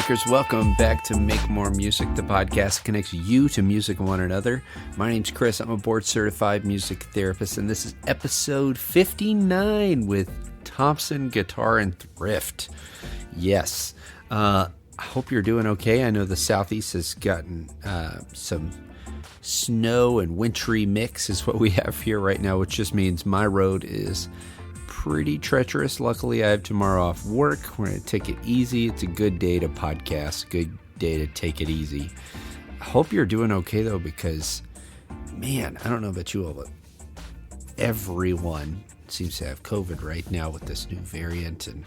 makers, welcome back to Make More Music, the podcast that connects you to music and one another. My name's Chris. I'm a board-certified music therapist, and this is episode 59 with Thompson Guitar Thrift. Yes. I hope you're doing okay. I know the Southeast has gotten some snow and wintry mix is what we have here right now, which just means my road is pretty treacherous. Luckily, I have tomorrow off work. We're going to take it easy. It's a good day to podcast, good day to take it easy. I hope you're doing okay, though, because, man, I don't know about you all, but everyone seems to have COVID right now with this new variant. And,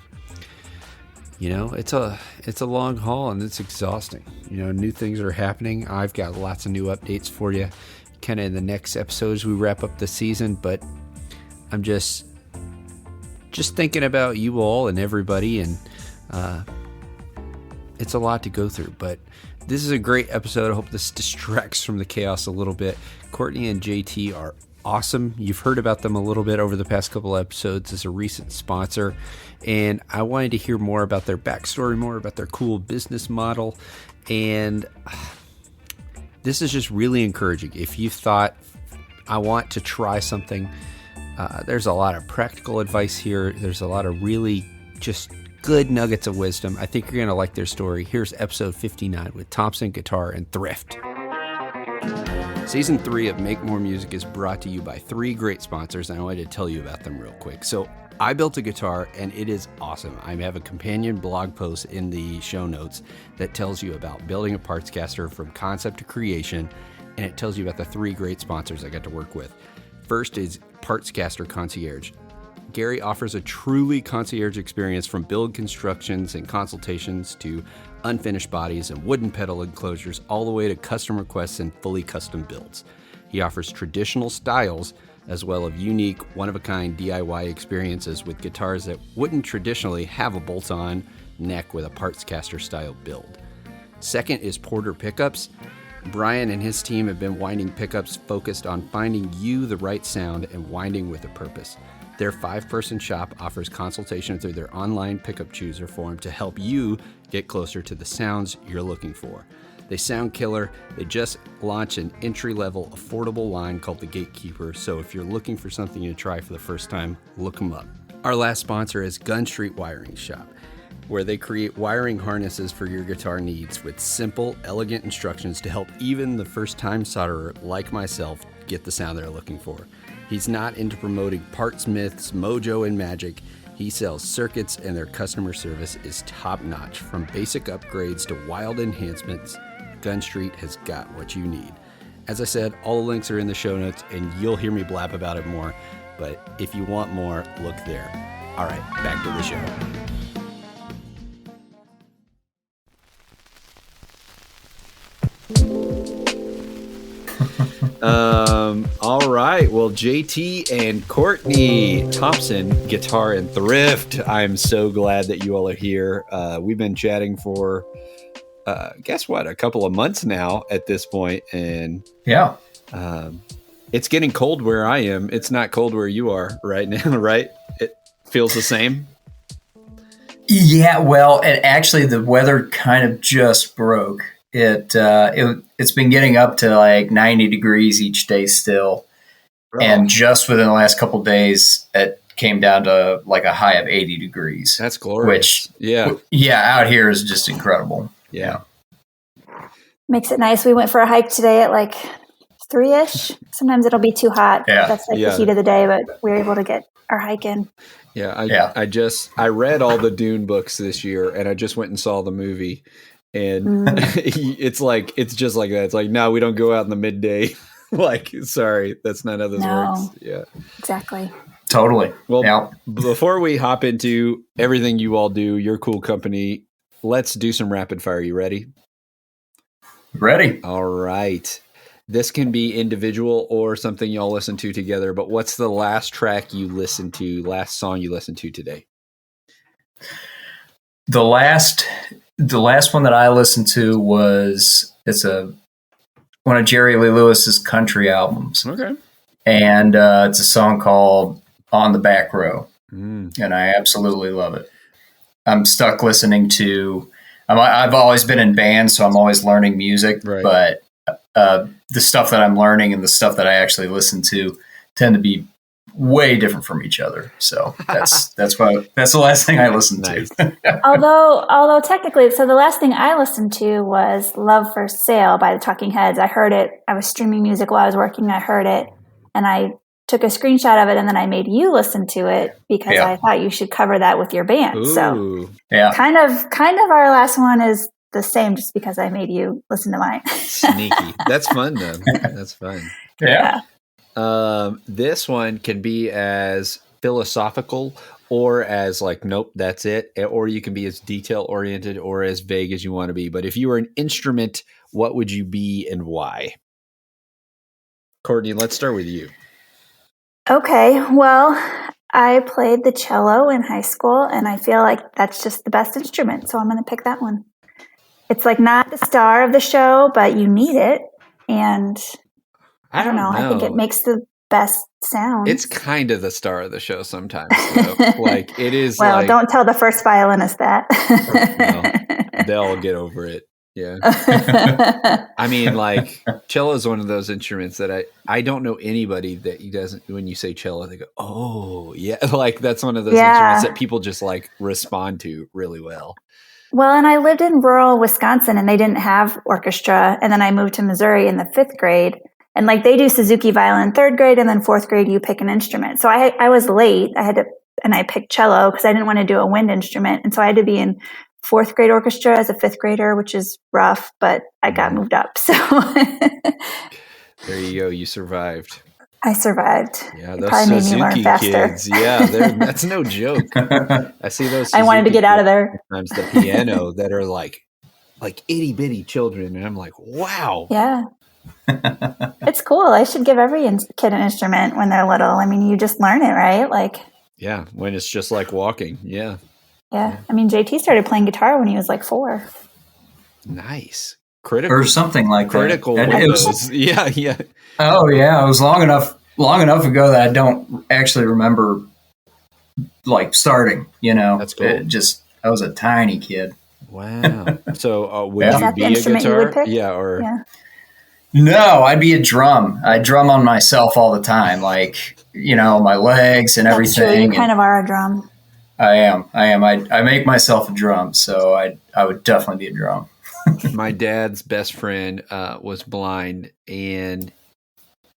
you know, it's a long haul, and it's exhausting. You know, new things are happening. I've got lots of new updates for you kind of in the next episodes we wrap up the season, but I'm just thinking about you all and everybody, and it's a lot to go through, but this is a great episode. I hope this distracts from the chaos a little bit. Courtney and JT are awesome. You've heard about them a little bit over the past couple episodes as a recent sponsor, and I wanted to hear more about their backstory, more about their cool business model, and this is just really encouraging. If you thought, I want to try something, there's a lot of practical advice here. There's a lot of really just good nuggets of wisdom. I think you're going to like their story. Here's episode 59 with Thompson Guitar Thrift. Season 3 of Make More Music is brought to you by 3 great sponsors, and I wanted to tell you about them real quick. So I built a guitar, and it is awesome. I have a companion blog post in the show notes that tells you about building a parts caster from concept to creation, and it tells you about the 3 great sponsors I got to work with. First is Parts Caster Concierge. Gary offers a truly concierge experience from build constructions and consultations to unfinished bodies and wooden pedal enclosures, all the way to custom requests and fully custom builds. He offers traditional styles as well as unique, one-of-a-kind DIY experiences with guitars that wouldn't traditionally have a bolt-on neck with a Parts Caster style build. Second is Porter Pickups. Brian and his team have been winding pickups focused on finding you the right sound and winding with a purpose. Their 5-person shop offers consultation through their online pickup chooser form to help you get closer to the sounds you're looking for. They sound killer. They just launched an entry-level, affordable line called the Gatekeeper, so if you're looking for something to try for the first time, look them up. Our last sponsor is Gun Street Wiring Shop, where they create wiring harnesses for your guitar needs with simple, elegant instructions to help even the first-time solderer like myself get the sound they're looking for. He's not into promoting parts myths, mojo, and magic. He sells circuits, and their customer service is top-notch. From basic upgrades to wild enhancements, Gun Street has got what you need. As I said, all the links are in the show notes, and you'll hear me blab about it more. But if you want more, look there. All right, back to the show. All right. Well, JT and Courtney, Thompson Guitar Thrift. I'm so glad that you all are here. We've been chatting for, guess what, a couple of months now at this point, and yeah, it's getting cold where I am. It's not cold where you are right now, right? It feels the same. Yeah. Well, and actually, the weather kind of just broke. It's been getting up to like 90 degrees each day still. Oh. And just within the last couple of days, it came down to like a high of 80 degrees. That's glorious. Which, out here is just incredible. Yeah. Makes it nice. We went for a hike today at like 3-ish. Sometimes it'll be too hot. Yeah. That's like the heat of the day, but we were able to get our hike in. Yeah. I read all the Dune books this year, and I just went and saw the movie. And it's just like that. It's like, no, we don't go out in the midday. Like, sorry, that's not how this works. Yeah, exactly. Totally. Well, before we hop into everything you all do, your cool company, let's do some rapid fire. You ready? Ready. All right. This can be individual or something y'all listen to together, but what's the last track you listened to, last song you listened to today? The last one that I listened to was one of Jerry Lee Lewis's country albums. Okay. And it's a song called On the Back Row. And I absolutely love it. I'm stuck listening to I've always been in bands, so I'm always learning music. Right. But the stuff that I'm learning and the stuff that I actually listen to tend to be way different from each other. So that's the last thing I listened to. although technically, so the last thing I listened to was Love for Sale by the Talking Heads. I heard it. I was streaming music while I was working. I heard it and I took a screenshot of it, and then I made you listen to it because I thought you should cover that with your band. Ooh. So kind of our last one is the same just because I made you listen to mine. Sneaky. That's fun though. That's fun. Yeah. This one can be as philosophical or as like, nope, that's it. Or you can be as detail oriented or as vague as you want to be. But if you were an instrument, what would you be and why? Courtney, let's start with you. Okay. Well, I played the cello in high school and I feel like that's just the best instrument. So I'm going to pick that one. It's like not the star of the show, but you need it. And I don't know. I think it makes the best sound. It's kind of the star of the show sometimes. Like it is. Well, don't tell the first violinist that. No, they'll get over it. Yeah. I mean, like cello is one of those instruments that I don't know anybody that he doesn't, when you say cello, they go, oh yeah. Like that's one of those instruments that people just like respond to really well. Well, and I lived in rural Wisconsin and they didn't have orchestra. And then I moved to Missouri in the 5th grade. And like they do Suzuki violin in 3rd grade and then 4th grade, you pick an instrument. So I was late. I picked cello because I didn't want to do a wind instrument. And so I had to be in 4th grade orchestra as a 5th grader, which is rough, but I got moved up. So there you go. You survived. I survived. Yeah, those probably Suzuki made me learn faster. Kids. Yeah, that's no joke. I see those. Suzuki I wanted to get out of there. Sometimes the piano that are like itty bitty children, and I'm like, wow. Yeah. It's cool. I should give every kid an instrument when they're little. I mean, you just learn it, right? Like. Yeah, when it's just like walking. Yeah. Yeah. I mean, JT started playing guitar when he was like 4. Nice. Critical. Or something like critical that. Windows. Yeah. Oh, yeah. It was long enough ago that I don't actually remember like starting, That's cool. I was a tiny kid. Wow. So would you be a guitar? Yeah. No, I'd be a drum. I drum on myself all the time. Like, my legs and everything. That's true. You kind of are a drum. I am. I make myself a drum. So I would definitely be a drum. My dad's best friend was blind, and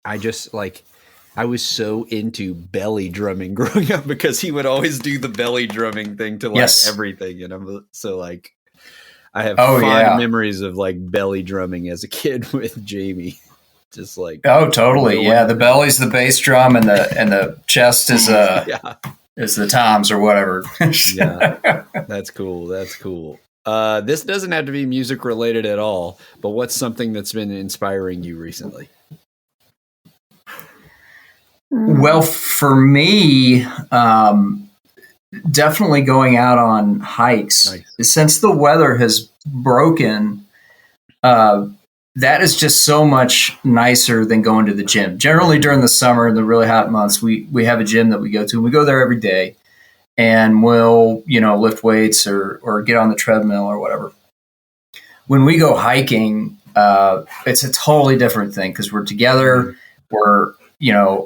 I just I was so into belly drumming growing up because he would always do the belly drumming thing to everything, and I'm so I have fond memories of belly drumming as a kid with Jamie. Just totally, yeah. The belly's the bass drum, and the chest is is the toms or whatever. Yeah, that's cool. That's cool. This doesn't have to be music related at all, but what's something that's been inspiring you recently? Well, for me, definitely going out on hikes. Nice. Since the weather has broken, that is just so much nicer than going to the gym. Generally during the summer, in the really hot months, we have a gym that we go to. We go there every day. And we'll, lift weights or get on the treadmill or whatever. When we go hiking, it's a totally different thing because we're together. We're,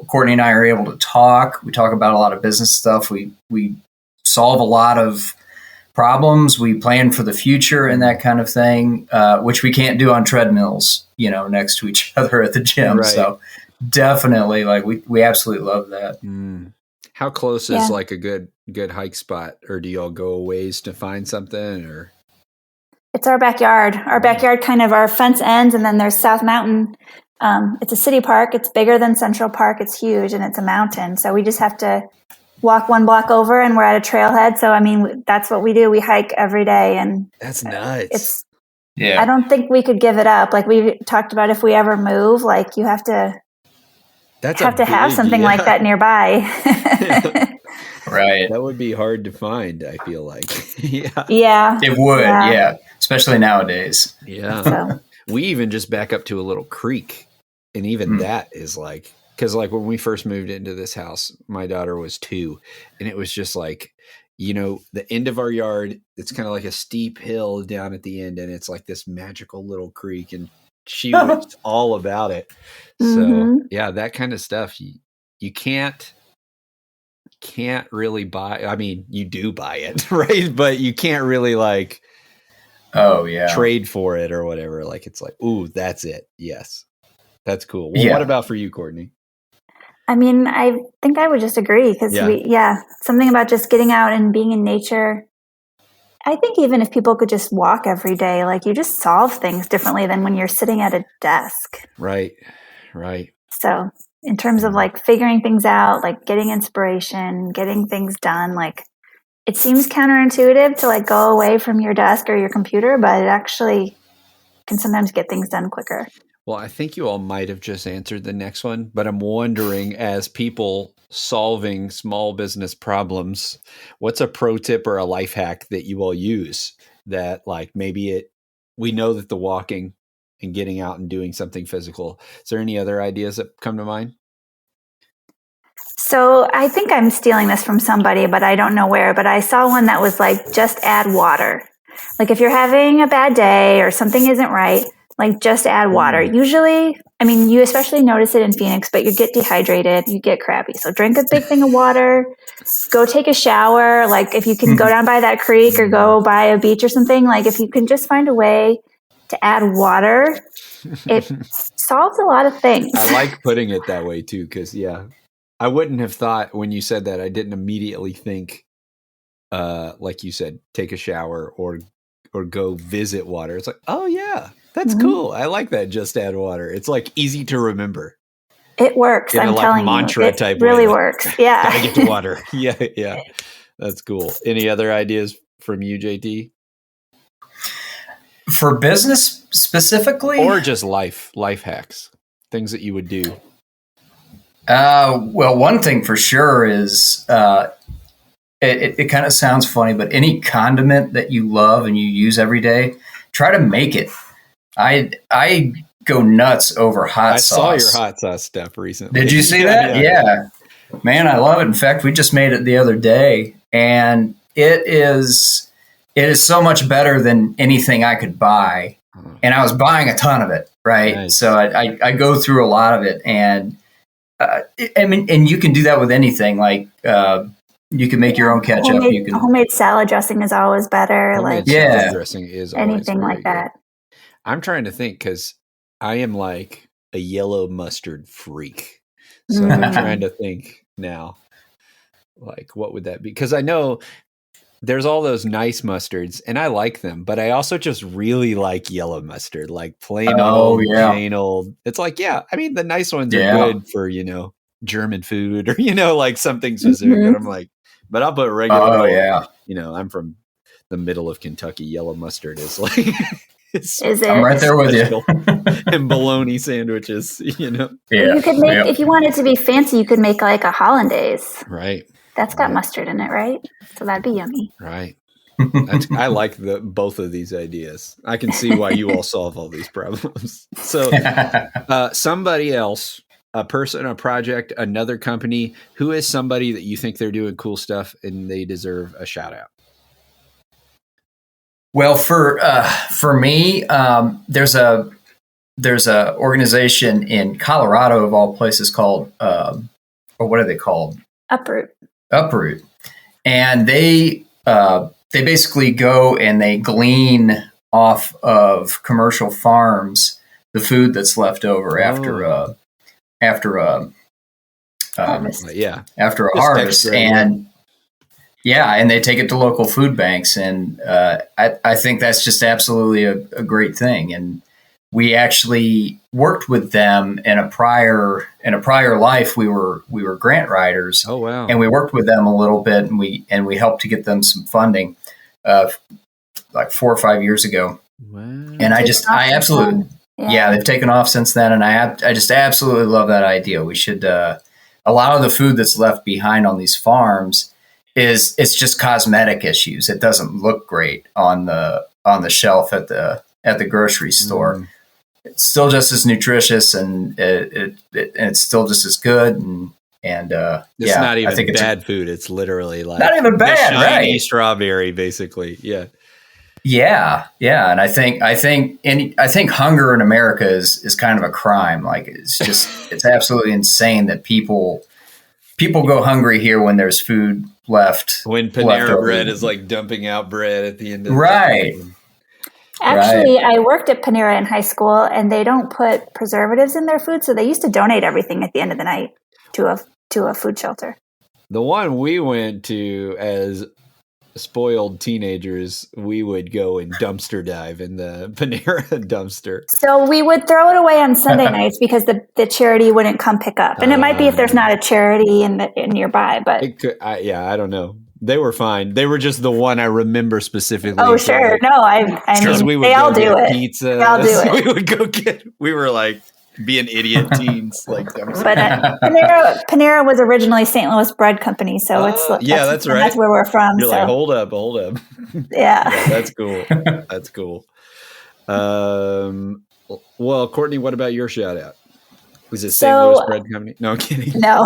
Courtney and I are able to talk. We talk about a lot of business stuff. We solve a lot of problems. We plan for the future and that kind of thing, which we can't do on treadmills, next to each other at the gym. Right. So definitely, we absolutely love that. Mm. How close is a good hike spot, or do y'all go a ways to find something? Or it's our backyard. Our backyard our fence ends, and then there's South Mountain. It's a city park. It's bigger than Central Park. It's huge, and it's a mountain. So we just have to walk 1 block over, and we're at a trailhead. So I mean, that's what we do. We hike every day, and that's nuts. I don't think we could give it up. Like we talked about, if we ever move, you have to. Have something like that nearby. Right. That would be hard to find, I feel like. Yeah. It would, yeah. Especially nowadays. Yeah. So. We even just back up to a little creek. And even that is because when we first moved into this house, my daughter was 2. And it was just the end of our yard, it's kind of like a steep hill down at the end, and it's like this magical little creek, and she was all about it. So yeah, that kind of stuff you can't really buy. I mean, you do buy it, right? But you can't really like trade for it or whatever. Like it's like, ooh, that's it. Yes. That's cool. Well, what about for you, Courtney? I mean, I think I would just agree because something about just getting out and being in nature. I think even if people could just walk every day, like you just solve things differently than when you're sitting at a desk. Right. So in terms of like figuring things out, like getting inspiration, getting things done, like it seems counterintuitive to like go away from your desk or your computer, but it actually can sometimes get things done quicker. Well, I think you all might have just answered the next one, but I'm wondering, as people solving small business problems, what's a pro tip or a life hack that you all use that like maybe we know that the walking and getting out and doing something physical. Is there any other ideas that come to mind? So I think I'm stealing this from somebody, but I don't know where, but I saw one that was like, just add water. Like if you're having a bad day or something isn't right, like just add water. Usually, I mean, you especially notice it in Phoenix, but you get dehydrated, you get crappy. So drink a big thing of water, go take a shower. Like if you can go down by that creek or go by a beach or something, like if you can just find a way to add water, it solves a lot of things. I like putting it that way too, because I wouldn't have thought when you said that, I didn't immediately think, like you said, take a shower or go visit water. It's like, oh yeah, that's cool. I like that. Just add water. It's like easy to remember. It works. I'm telling mantra you, it type really way, works. Yeah, gotta get to water. Yeah, that's cool. Any other ideas from you, JT? For business specifically, or just life hacks, things that you would do? Well, one thing for sure is it kind of sounds funny, but any condiment that you love and you use every day, try to make it. I go nuts over hot sauce. I saw your hot sauce stuff recently. Did you see that? Yeah. Man, I love it. In fact, we just made it the other day, and it is so much better than anything I could buy. And I was buying a ton of it, right? Nice. So I go through a lot of it, and I mean, and you can do that with anything. Like you can make your own ketchup. Homemade salad dressing is always better. Salad dressing is anything always like that. Good. I'm trying to think because I am like a yellow mustard freak. So I'm trying to think now, like what would that be? Because I know there's all those nice mustards, and I like them, but I also just really like yellow mustard, like plain old. It's like, I mean, the nice ones are good for, German food or, like something specific. But I'm like, but I'll put regular. I'm from the middle of Kentucky. Yellow mustard is like, I'm right there with you. And bologna sandwiches, Yeah. You could make, if you wanted to be fancy, you could make like a hollandaise. Right. That's got mustard in it, right? So that'd be yummy. Right. I like both of these ideas. I can see why you all solve all these problems. So somebody else, a person, a project, another company, who is somebody that you think they're doing cool stuff and they deserve a shout out? Well, for me, there's a organization in Colorado of all places called, or what are they called? Uproot. And they basically go and they glean off of commercial farms the food that's left over after a harvest. And and they take it to local food banks. And I think that's just absolutely a great thing. And we actually worked with them in a prior life. We were grant writers. Oh wow! And we worked with them a little bit, and we helped to get them some funding, like 4 or 5 years ago. Wow! And I absolutely they've taken off since then, and I just absolutely love that idea. We should a lot of the food that's left behind on these farms it's just cosmetic issues. It doesn't look great on the shelf at the grocery store. It's still just as nutritious, and it's still just as good. And And it's not even I think bad food. It's literally like not even bad, the shiny right? strawberry, basically. Yeah. Yeah, and I think hunger in America is kind of a crime. Like it's absolutely insane that people go hungry here when there's food left. When Panera Bread is like dumping out bread at the end of right. the Actually, I worked at Panera in high school, and they don't put preservatives in their food, so they used to donate everything at the end of the night to a food shelter. The one we went to as spoiled teenagers, we would go and dumpster dive in the Panera dumpster. So we would throw it away on Sunday nights because the charity wouldn't come pick up. And it might be if there's not a charity in nearby, but I don't know. They were fine. They were just the one I remember specifically. Oh, sure. No, I mean, they all do it. Pizza. They all do it. We would go we were like being idiot teens. Like, but Panera was originally St. Louis Bread Company. So that's right. That's where we're from. You're like, hold up. Yeah. That's cool. That's cool. Well, Courtney, what about your shout out? Was it St. Louis Bread Company? No, I'm kidding. No.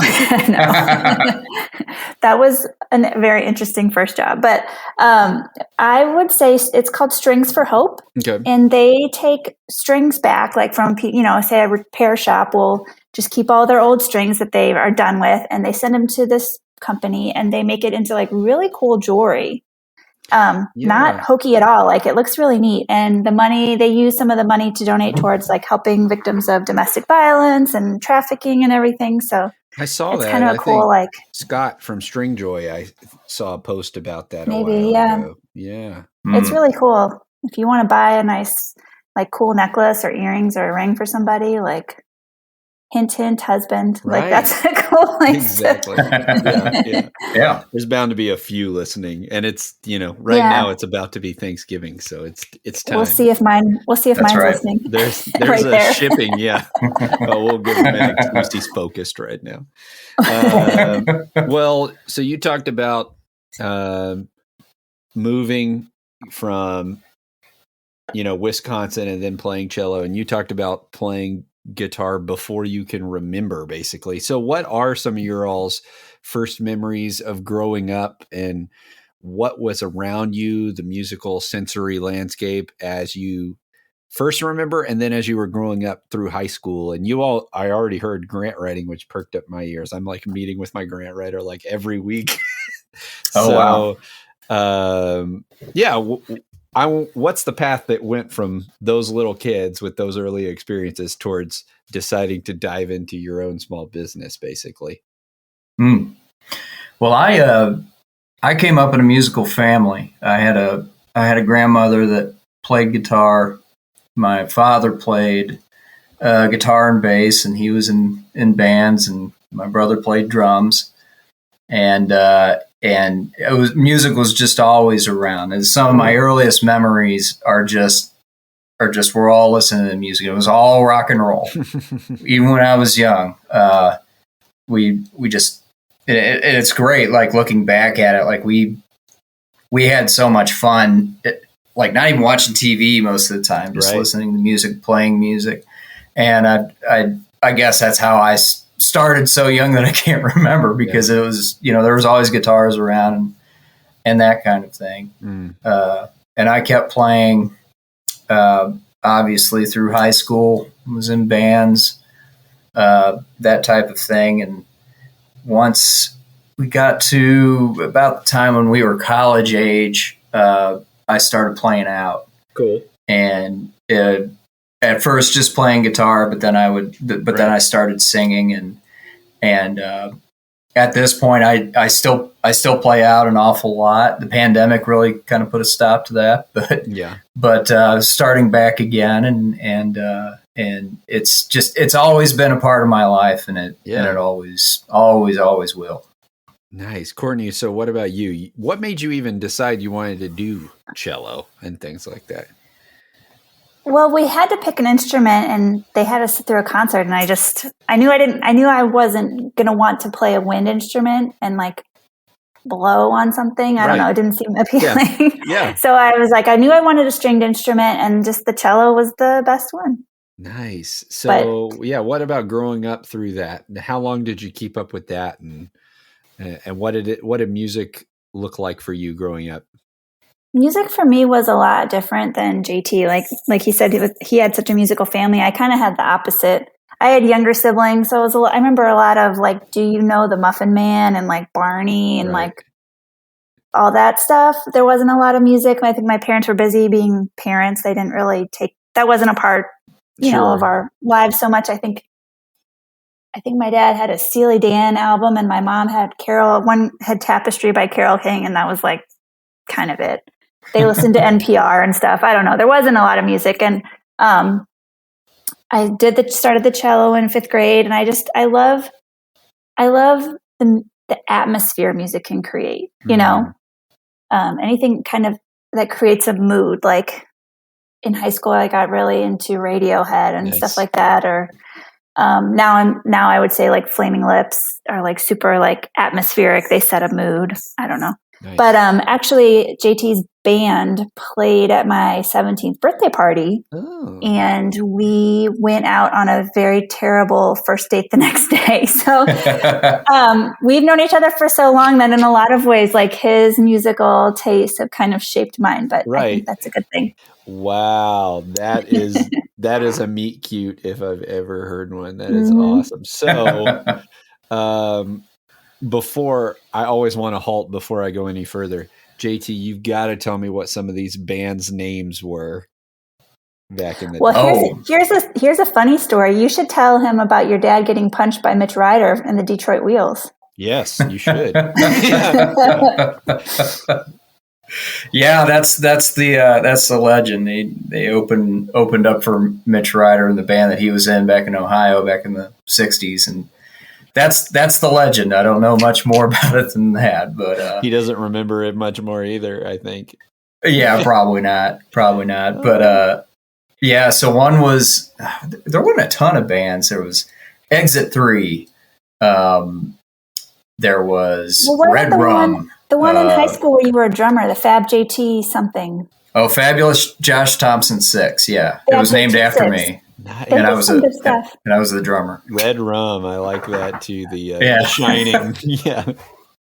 That was a very interesting first job. But I would say it's called Strings for Hope. Okay. And they take strings back, like from, say a repair shop will just keep all their old strings that they are done with, and they send them to this company, and they make it into like really cool jewelry. Not hokey at all. Like, it looks really neat. And they use some of the money to donate towards like helping victims of domestic violence and trafficking and everything. So I saw it's that. kind of a cool, like Scott from Stringjoy. I saw a post about that. Maybe, yeah. Ago. Yeah. It's really cool. If you want to buy a nice, like, cool necklace or earrings or a ring for somebody, like, hint, hint, husband. Right. Like, that's a cool place. Exactly. Yeah. There's bound to be a few listening, and it's now it's about to be Thanksgiving, so it's time. We'll see if mine's listening. There's right a there. shipping. Yeah. We'll give him an excuse. He's focused right now. Well, so you talked about moving from Wisconsin and then playing cello, and you talked about playing guitar before you can remember, basically. So what are some of your all's first memories of growing up, and what was around you, the musical sensory landscape, as you first remember, and then as you were growing up through high school? And I already heard grant writing, which perked up my ears. I'm like meeting with my grant writer like every week. Wow. What's the path that went from those little kids with those early experiences towards deciding to dive into your own small business, basically? Well, I came up in a musical family. I had a grandmother that played guitar. My father played guitar and bass, and he was in bands, and my brother played drums. And music was just always around. And some of my earliest memories are just we're all listening to music. It was all rock and roll. Even when I was young, we just it's great. Like, looking back at it, like we had so much fun. Like, not even watching TV most of the time, just listening to music, playing music. And I guess that's how I started so young that I can't remember, because it was, there was always guitars around and that kind of thing. And I kept playing, obviously through high school, was in bands, that type of thing. And once we got to about the time when we were college age, I started playing out. Cool. And at first just playing guitar, but then then I started singing, and at this point I still play out an awful lot. The pandemic really kind of put a stop to that, but starting back again, and it's always been a part of my life, and it always will. Nice. Courtney, so what about you? What made you even decide you wanted to do cello and things like that? Well, we had to pick an instrument, and they had us sit through a concert, and I knew I wasn't going to want to play a wind instrument and like blow on something. I don't know. It didn't seem appealing. Yeah. So I was like, I knew I wanted a stringed instrument, and just the cello was the best one. Nice. But So yeah, what about growing up through that? How long did you keep up with that, and what did music look like for you growing up? music for me was a lot different than JT. Like he said, he had such a musical family. I kind of had the opposite. I had younger siblings, so I remember a lot of like, do you know the Muffin Man and like Barney and Right. like all that stuff. There wasn't a lot of music. I think my parents were busy being parents. They didn't really that wasn't a part, of our lives so much. I think my dad had a Steely Dan album and my mom had one had Tapestry by Carole King, and that was like kind of it. They listened to NPR and stuff. I don't know. There wasn't a lot of music. And I started the cello in 5th grade, and I love the atmosphere music can create, anything kind of that creates a mood. Like in high school, I got really into Radiohead and stuff like that. Or now I would say like Flaming Lips are like super like atmospheric. They set a mood. I don't know. Nice. But actually, JT's band played at my 17th birthday party, and we went out on a very terrible first date the next day. So we've known each other for so long that in a lot of ways, like his musical tastes have kind of shaped mine. But I think that's a good thing. Wow, that is a meet cute if I've ever heard one. That is awesome. So, before I always want to halt before I go any further. JT, you've got to tell me what some of these bands' names were back in the day. Well, here's a funny story. You should tell him about your dad getting punched by Mitch Ryder in the Detroit Wheels. Yes, you should. Yeah, that's the legend. They opened up for Mitch Ryder and the band that he was in back in Ohio back in the 60s, and that's the legend. I don't know much more about it than that, but he doesn't remember it much more either, I think. Yeah, probably not. But yeah, so one was, there weren't a ton of bands. There was Exit 3. There was Red Rum. The one in high school where you were a drummer, the Fab JT something. Oh, Fabulous Josh Thompson 6. Yeah, it was named after me. Nice. And I was the drummer. Red Rum, I like that too. The Shining, yeah.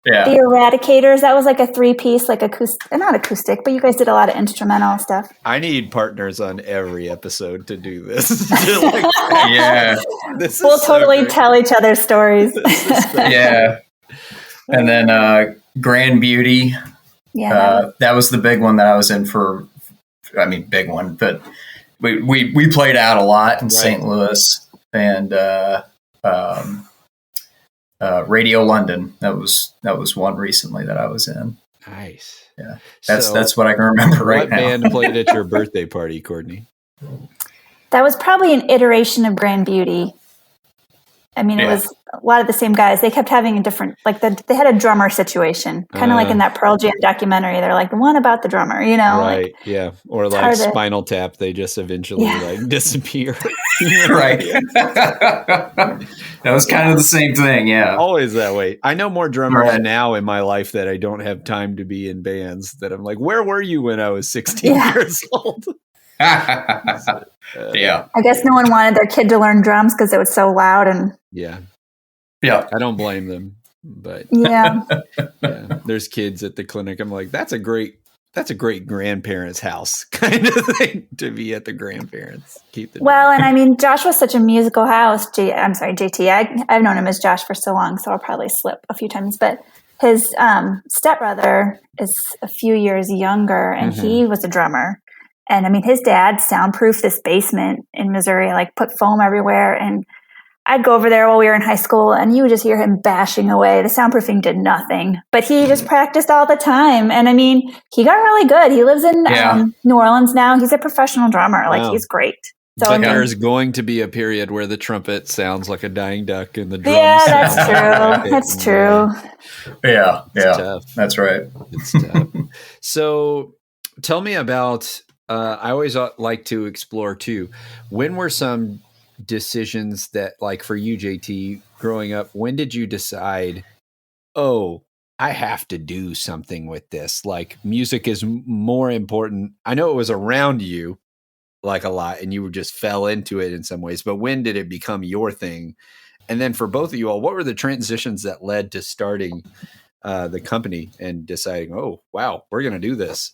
The Eradicators, that was like a 3-piece, like not acoustic, but you guys did a lot of instrumental stuff. I need partners on every episode to do this. Yeah, we'll totally tell each other stories. Yeah, and then Grand Beauty. Yeah, that was the big one that I was in for. I mean, big one, but. We played out a lot in St. Louis and Radio London. That was one recently that I was in. Nice. Yeah, that's what I can remember right now. What band played at your birthday party, Courtney? That was probably an iteration of Grand Beauty. I mean, it was a lot of the same guys. They kept having a different, like they had a drummer situation, kind of like in that Pearl Jam documentary. They're like the one about the drummer, Right, yeah. Or like Spinal Tap, they just eventually disappear. Right. That was kind of the same thing, yeah. Always that way. I know more drummers now in my life that I don't have time to be in bands that I'm like, where were you when I was 16 years old? Yeah, I guess no one wanted their kid to learn drums because it was so loud and yeah. I don't blame them, but there's kids at the clinic. I'm like, that's a great grandparents' house kind of thing to be at the grandparents. And I mean, Josh was such a musical house. JT. I've known him as Josh for so long, so I'll probably slip a few times, but. His stepbrother is a few years younger, and he was a drummer. And I mean, his dad soundproofed this basement in Missouri, like put foam everywhere. And I'd go over there while we were in high school, and you would just hear him bashing away. The soundproofing did nothing, but he just practiced all the time. And I mean, he got really good. He lives in New Orleans now. He's a professional drummer. Like, he's great. So there's going to be a period where the trumpet sounds like a dying duck and the drums. Yeah, that's true. That's true. Yeah. Tough. That's right. It's tough. So tell me about, I always like to explore too. When were some decisions that, like for you, JT, growing up, when did you decide, I have to do something with this? Like music is more important. I know it was around you, like a lot and you just fell into it in some ways, but when did it become your thing? And then for both of you all, what were the transitions that led to starting the company and deciding, oh, wow, we're going to do this?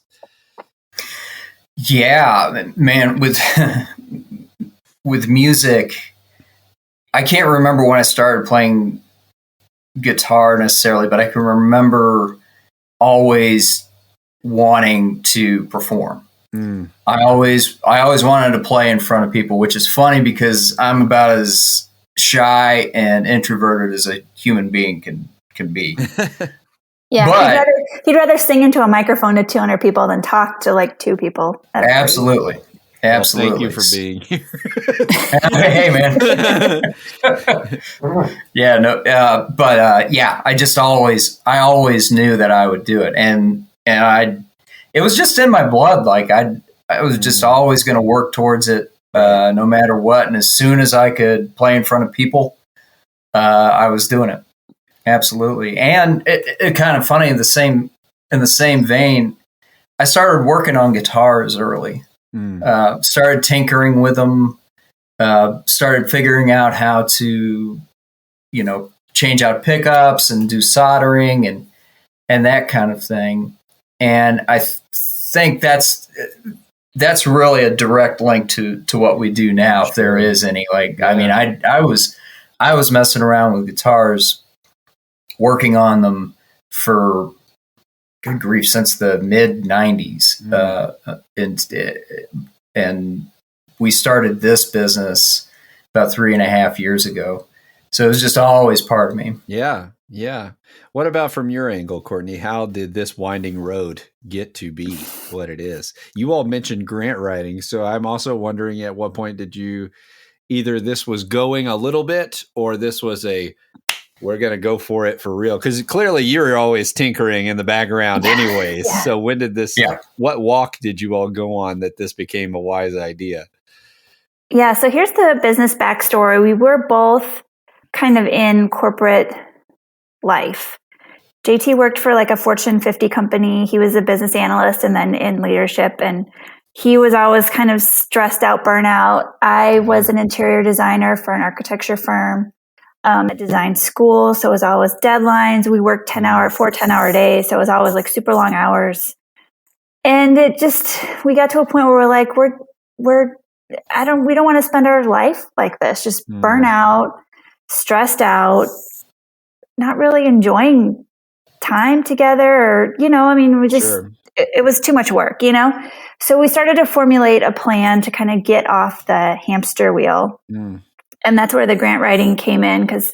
Yeah, man, with music, I can't remember when I started playing guitar necessarily, but I can remember always wanting to perform. I always wanted to play in front of people, which is funny because I'm about as shy and introverted as a human being can be. Yeah, but he'd rather sing into a microphone to 200 people than talk to like 2 people. Absolutely. Well, thank you for being here. Hey, man. Yeah, no, I always knew that I would do it, and it was just in my blood. Like I was just always going to work towards it, no matter what. And as soon as I could play in front of people, I was doing it. Absolutely. And it kind of funny in the same vein, I started working on guitars early. Started tinkering with them. Started figuring out how to, change out pickups and do soldering and that kind of thing. And I think that's really a direct link to what we do now, if there is any. I mean, I was messing around with guitars, working on them for good grief since the mid 90s. And we started this business about 3.5 years ago. So it was just always part of me. Yeah. Yeah. What about from your angle, Courtney? How did this winding road get to be what it is? You all mentioned grant writing. So I'm also wondering, at what point did you either this was going a little bit or this was we're going to go for it for real? Because clearly you're always tinkering in the background anyways. Yeah. So when did this, what walk did you all go on that this became a wise idea? Yeah. So here's the business backstory. We were both kind of in corporate life. JT worked for like a Fortune 50 company. He was a business analyst and then in leadership. And he was always kind of stressed out, burnout. I was an interior designer for an architecture firm. At design school, so it was always deadlines. We worked 4 10-hour days, so it was always like super long hours. And we got to a point where we're like, we don't want to spend our life like this, just burn out, stressed out, not really enjoying time together, or we just it was too much work, So we started to formulate a plan to kind of get off the hamster wheel. And that's where the grant writing came in, because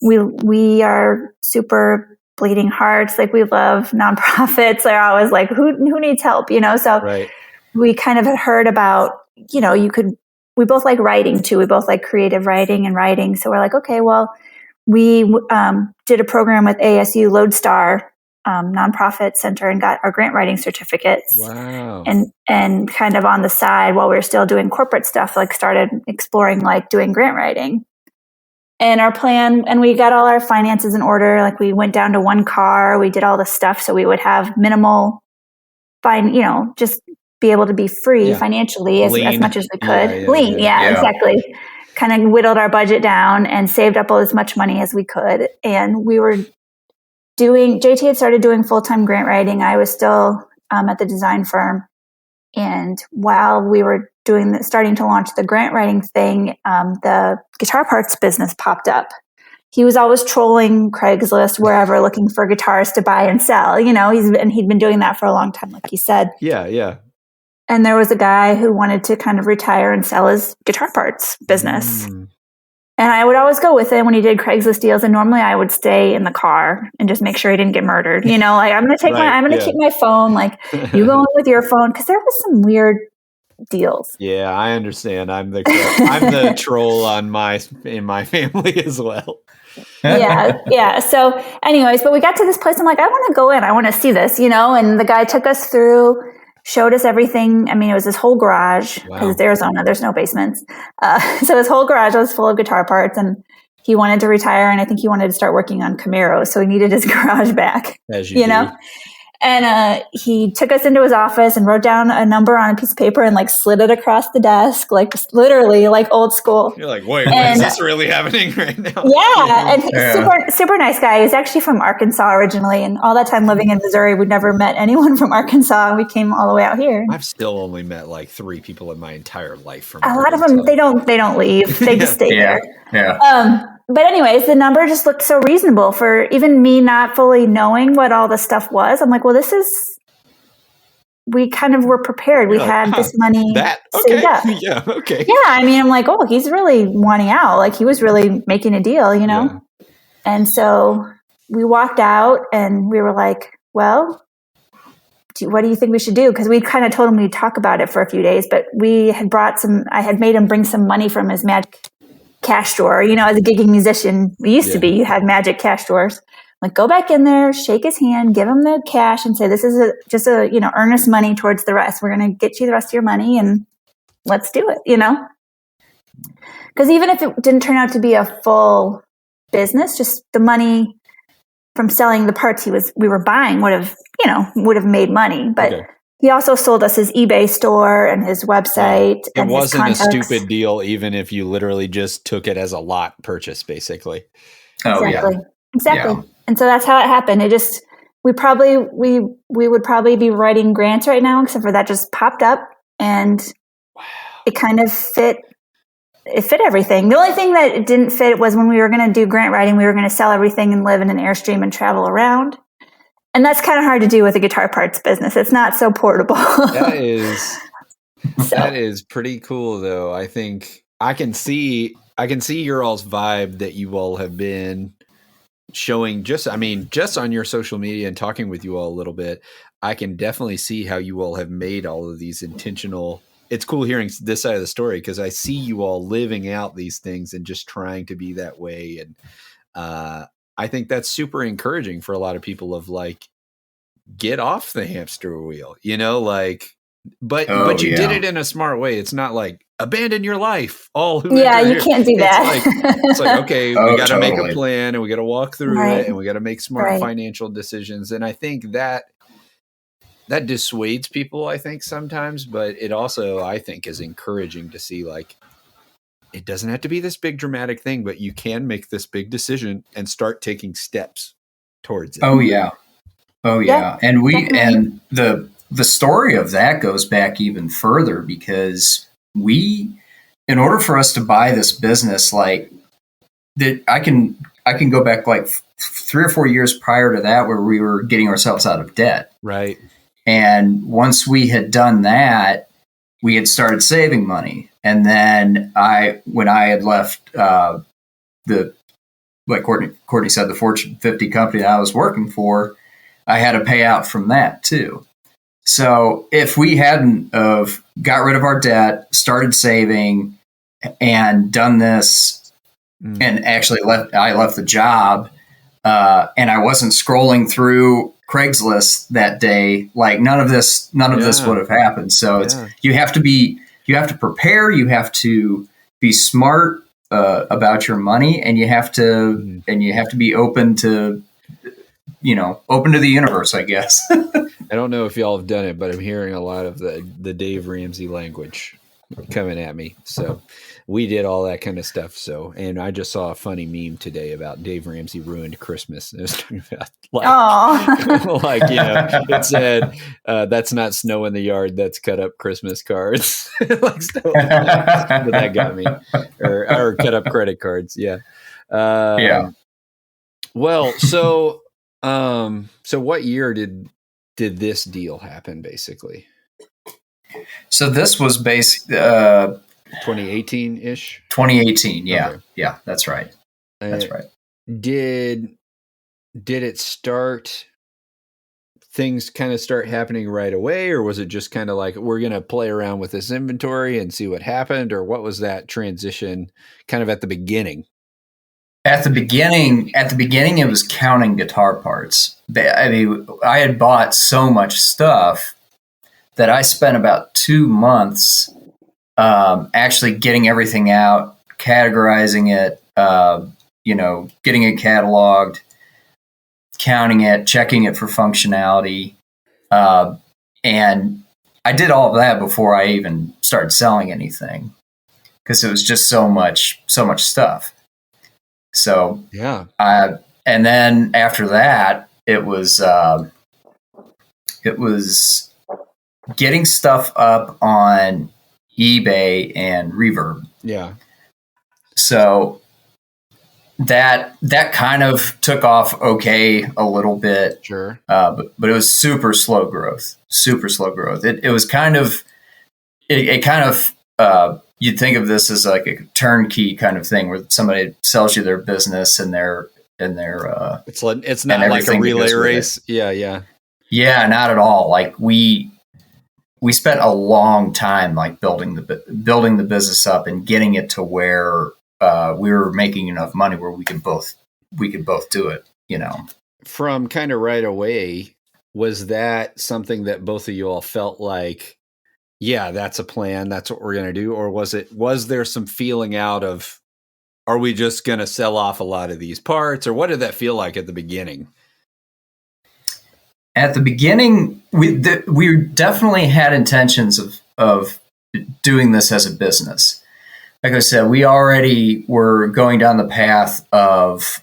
we are super bleeding hearts. Like, we love nonprofits. They're always like, who needs help? So we kind of had heard about, we both like writing too. We both like creative writing and writing. So we're like, okay, well, we did a program with ASU Lodestar nonprofit center and got our grant writing certificates. Wow. And kind of on the side, while we were still doing corporate stuff, like started exploring like doing grant writing. And our plan, and we got all our finances in order. Like, we went down to 1 car, we did all the stuff so we would have minimal just be able to be free financially as much as we could. Lean, exactly. Kind of whittled our budget down and saved up as much money as we could. And we were JT had started doing full-time grant writing. I was still at the design firm. And while we were starting to launch the grant writing thing, the guitar parts business popped up. He was always trolling Craigslist, wherever, looking for guitars to buy and sell. He'd been doing that for a long time, like he said. Yeah. And there was a guy who wanted to kind of retire and sell his guitar parts business. And I would always go with him when he did Craigslist deals. And normally I would stay in the car and just make sure he didn't get murdered. Like, I'm going to keep my phone. Like, you go in with your phone. Cause there was some weird deals. Yeah, I understand. I'm the troll in my family as well. Yeah. So anyways, but we got to this place. I'm like, I want to go in. I want to see this, and the guy took us through, showed us everything. I mean, it was this whole garage, because it's Arizona, there's no basements. So his whole garage was full of guitar parts, and he wanted to retire. And I think he wanted to start working on Camaros. So he needed his garage back, As you do. And he took us into his office and wrote down a number on a piece of paper and like slid it across the desk, like literally like old school. You're like, wait, is this really happening right now? Yeah. And he's super nice guy. He's actually from Arkansas originally. And all that time living in Missouri, we'd never met anyone from Arkansas. We came all the way out here. I've still only met like 3 people in my entire life from a Arkansas. lot of them, they don't leave. They just stay there. Yeah. But anyways, the number just looked so reasonable for even me not fully knowing what all the stuff was. I'm like, well, we kind of were prepared. We had this money saved up. Yeah, okay. Yeah, I mean, I'm like, oh, he's really wanting out. Like he was really making a deal, you know? Yeah. And so we walked out and we were like, well, what do you think we should do? Because we kind of told him we'd talk about it for a few days, but I had made him bring some money from his magic cash drawer. You know, as a gigging musician, we used to be, you had magic cash drawers. Like, go back in there, shake his hand, give him the cash and say, this is just earnest money towards the rest. We're going to get you the rest of your money and let's do it, you know? Because even if it didn't turn out to be a full business, just the money from selling the parts we were buying would have made money. But he also sold us his eBay store and his website. It wasn't a stupid deal, even if you literally just took it as a lot purchase, basically. Oh, exactly. Yeah. And so that's how it happened. It just, we would probably be writing grants right now, except for that just popped up and it kind of fit everything. The only thing that it didn't fit was when we were going to do grant writing, we were going to sell everything and live in an Airstream and travel around. And that's kind of hard to do with a guitar parts business. It's not so portable. That is pretty cool, though. I think I can see your all's vibe that you all have been showing just on your social media and talking with you all a little bit. I can definitely see how you all have made all of these intentional. It's cool hearing this side of the story because I see you all living out these things and just trying to be that way. And I think that's super encouraging for a lot of people of like, get off the hamster wheel, you know, like, but you did it in a smart way. It's not like abandon your life. You can't do that. It's like, okay, we got to make a plan and we got to walk through it and we got to make smart financial decisions. And I think that dissuades people, I think sometimes, but it also, I think, is encouraging to see like, it doesn't have to be this big dramatic thing, but you can make this big decision and start taking steps towards it. Oh yeah. And the story of that goes back even further because in order for us to buy this business, like I can go back like 3 or 4 years prior to that where we were getting ourselves out of debt. Right. And once we had done that, we had started saving money. And then when I had left like Courtney said, the Fortune 50 company that I was working for, I had to pay out from that too. So if we hadn't of got rid of our debt, started saving, and done this, and actually I left the job, and I wasn't scrolling through Craigslist that day, like none of this would have happened. So you have to prepare, you have to be smart about your money, and you have to be open to the universe, I guess. I don't know if y'all have done it, but I'm hearing a lot of the Dave Ramsey language coming at me. So we did all that kind of stuff. And I just saw a funny meme today about Dave Ramsey ruined Christmas. It was talking about it said, that's not snow in the yard, that's cut up Christmas cards. Like stuff like that. But that got me. Or cut up credit cards. Yeah. Well, so what year did this deal happen, basically? So this was 2018-ish? 2018, yeah. Okay. Yeah, that's right. That's right. Did it start, things kind of start happening right away, or was it just kind of like, we're going to play around with this inventory and see what happened, or what was that transition kind of at the beginning? At the beginning, it was counting guitar parts. I mean, I had bought so much stuff that I spent about 2 months actually getting everything out, categorizing it, getting it cataloged, counting it, checking it for functionality, And I did all of that before I even started selling anything, because it was just so much stuff. So Yeah. And then after that, it was getting stuff up on eBay and Reverb. Yeah. So that kind of took off okay a little bit. Sure. But it was super slow growth. It was kind of, you'd think of this as like a turnkey kind of thing where somebody sells you their business and their it's not like a relay race. Yeah. Yeah, not at all. Like we spent a long time like building the business up and getting it to where we were making enough money where we could both do it, you know. From kind of right away, was that something that both of you all felt like, yeah, that's a plan, that's what we're going to do? Or was there some feeling out of, are we just going to sell off a lot of these parts? Or what did that feel like at the beginning? At the beginning, we definitely had intentions of doing this as a business. Like I said, we already were going down the path of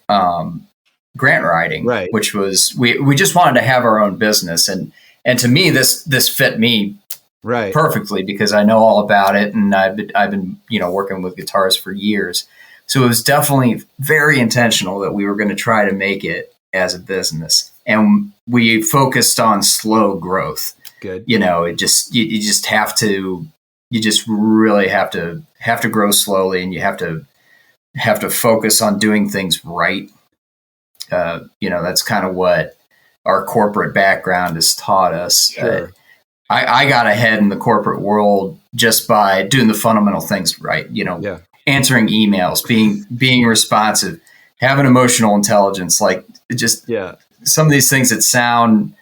grant writing, right? Which was we just wanted to have our own business, and to me this fit me right perfectly because I know all about it, and I've been working with guitars for years, so it was definitely very intentional that we were going to try to make it as a business, and we focused on slow growth. Good, you just have to. You just really have to grow slowly, and you have to focus on doing things right. That's kind of what our corporate background has taught us. Sure. I got ahead in the corporate world just by doing the fundamental things right. Answering emails, being responsive, having emotional intelligence, like some of these things that sound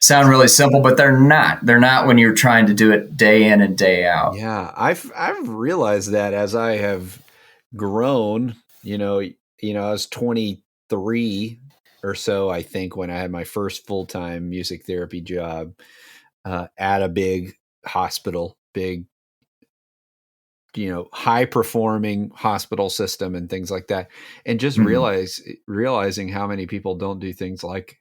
really simple, but they're not. They're not when you're trying to do it day in and day out. Yeah, I've realized that as I have grown. I was 23 or so, I think, when I had my first full-time music therapy job at a big hospital, high-performing hospital system and things like that, and just realizing how many people don't do things like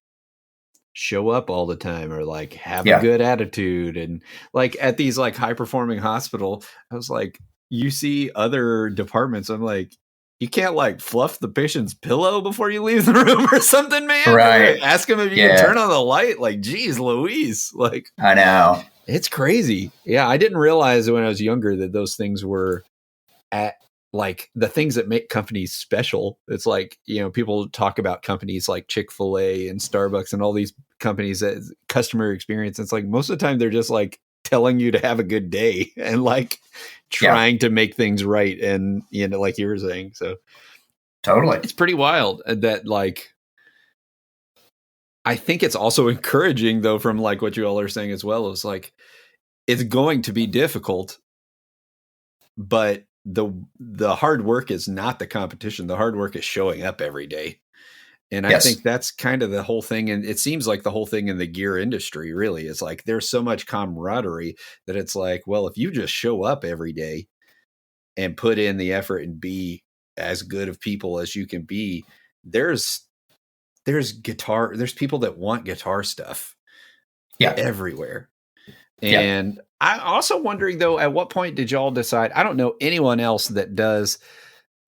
show up all the time or like have a good attitude. And like at these like high performing hospital, I was like, you see other departments, I'm like, you can't like fluff the patient's pillow before you leave the room or something, man. Right. Like, ask him if you can turn on the light. Like, geez, Louise. Like, I know. It's crazy. Yeah. I didn't realize when I was younger that those things were at like the things that make companies special. It's like, people talk about companies like Chick-fil-A and Starbucks and all these companies that customer experience. It's like most of the time they're just like telling you to have a good day and like trying to make things right. And, like you were saying, so totally. It's pretty wild that like, I think it's also encouraging though, from like what you all are saying as well. It's like, it's going to be difficult, but the hard work is not the competition. The hard work is showing up every day. And I think that's kind of the whole thing. And it seems like the whole thing in the gear industry really is like, there's so much camaraderie that it's like, well, if you just show up every day and put in the effort and be as good of people as you can be, there's people that want guitar stuff everywhere. And I'm also wondering though, at what point did y'all decide? I don't know anyone else that does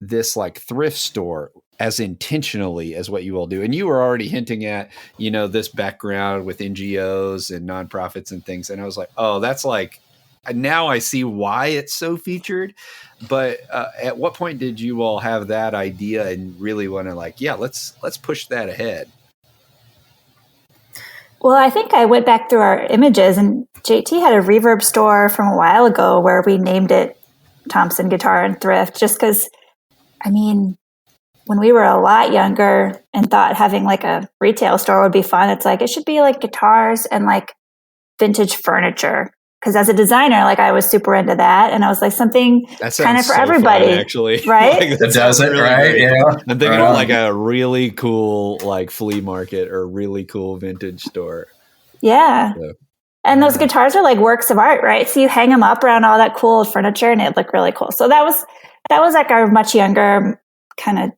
this like thrift store as intentionally as what you all do. And you were already hinting at, this background with NGOs and nonprofits and things. And I was like, oh, that's like, now I see why it's so featured. But at what point did you all have that idea and really want to like, let's push that ahead? Well, I think I went back through our images, and JT had a Reverb store from a while ago where we named it Thompson Guitar and Thrift, just because, when we were a lot younger and thought having like a retail store would be fun, it's like, it should be like guitars and like vintage furniture. Because as a designer, like I was super into that, and I was like something kind of for everybody, fun, actually, right? Like, that does it, really right? Great. Yeah, I'm thinking of like a really cool like flea market or really cool vintage store. Yeah. So, And those guitars are like works of art, right? So you hang them up around all that cool furniture and it looked really cool. So that was like our much younger kind of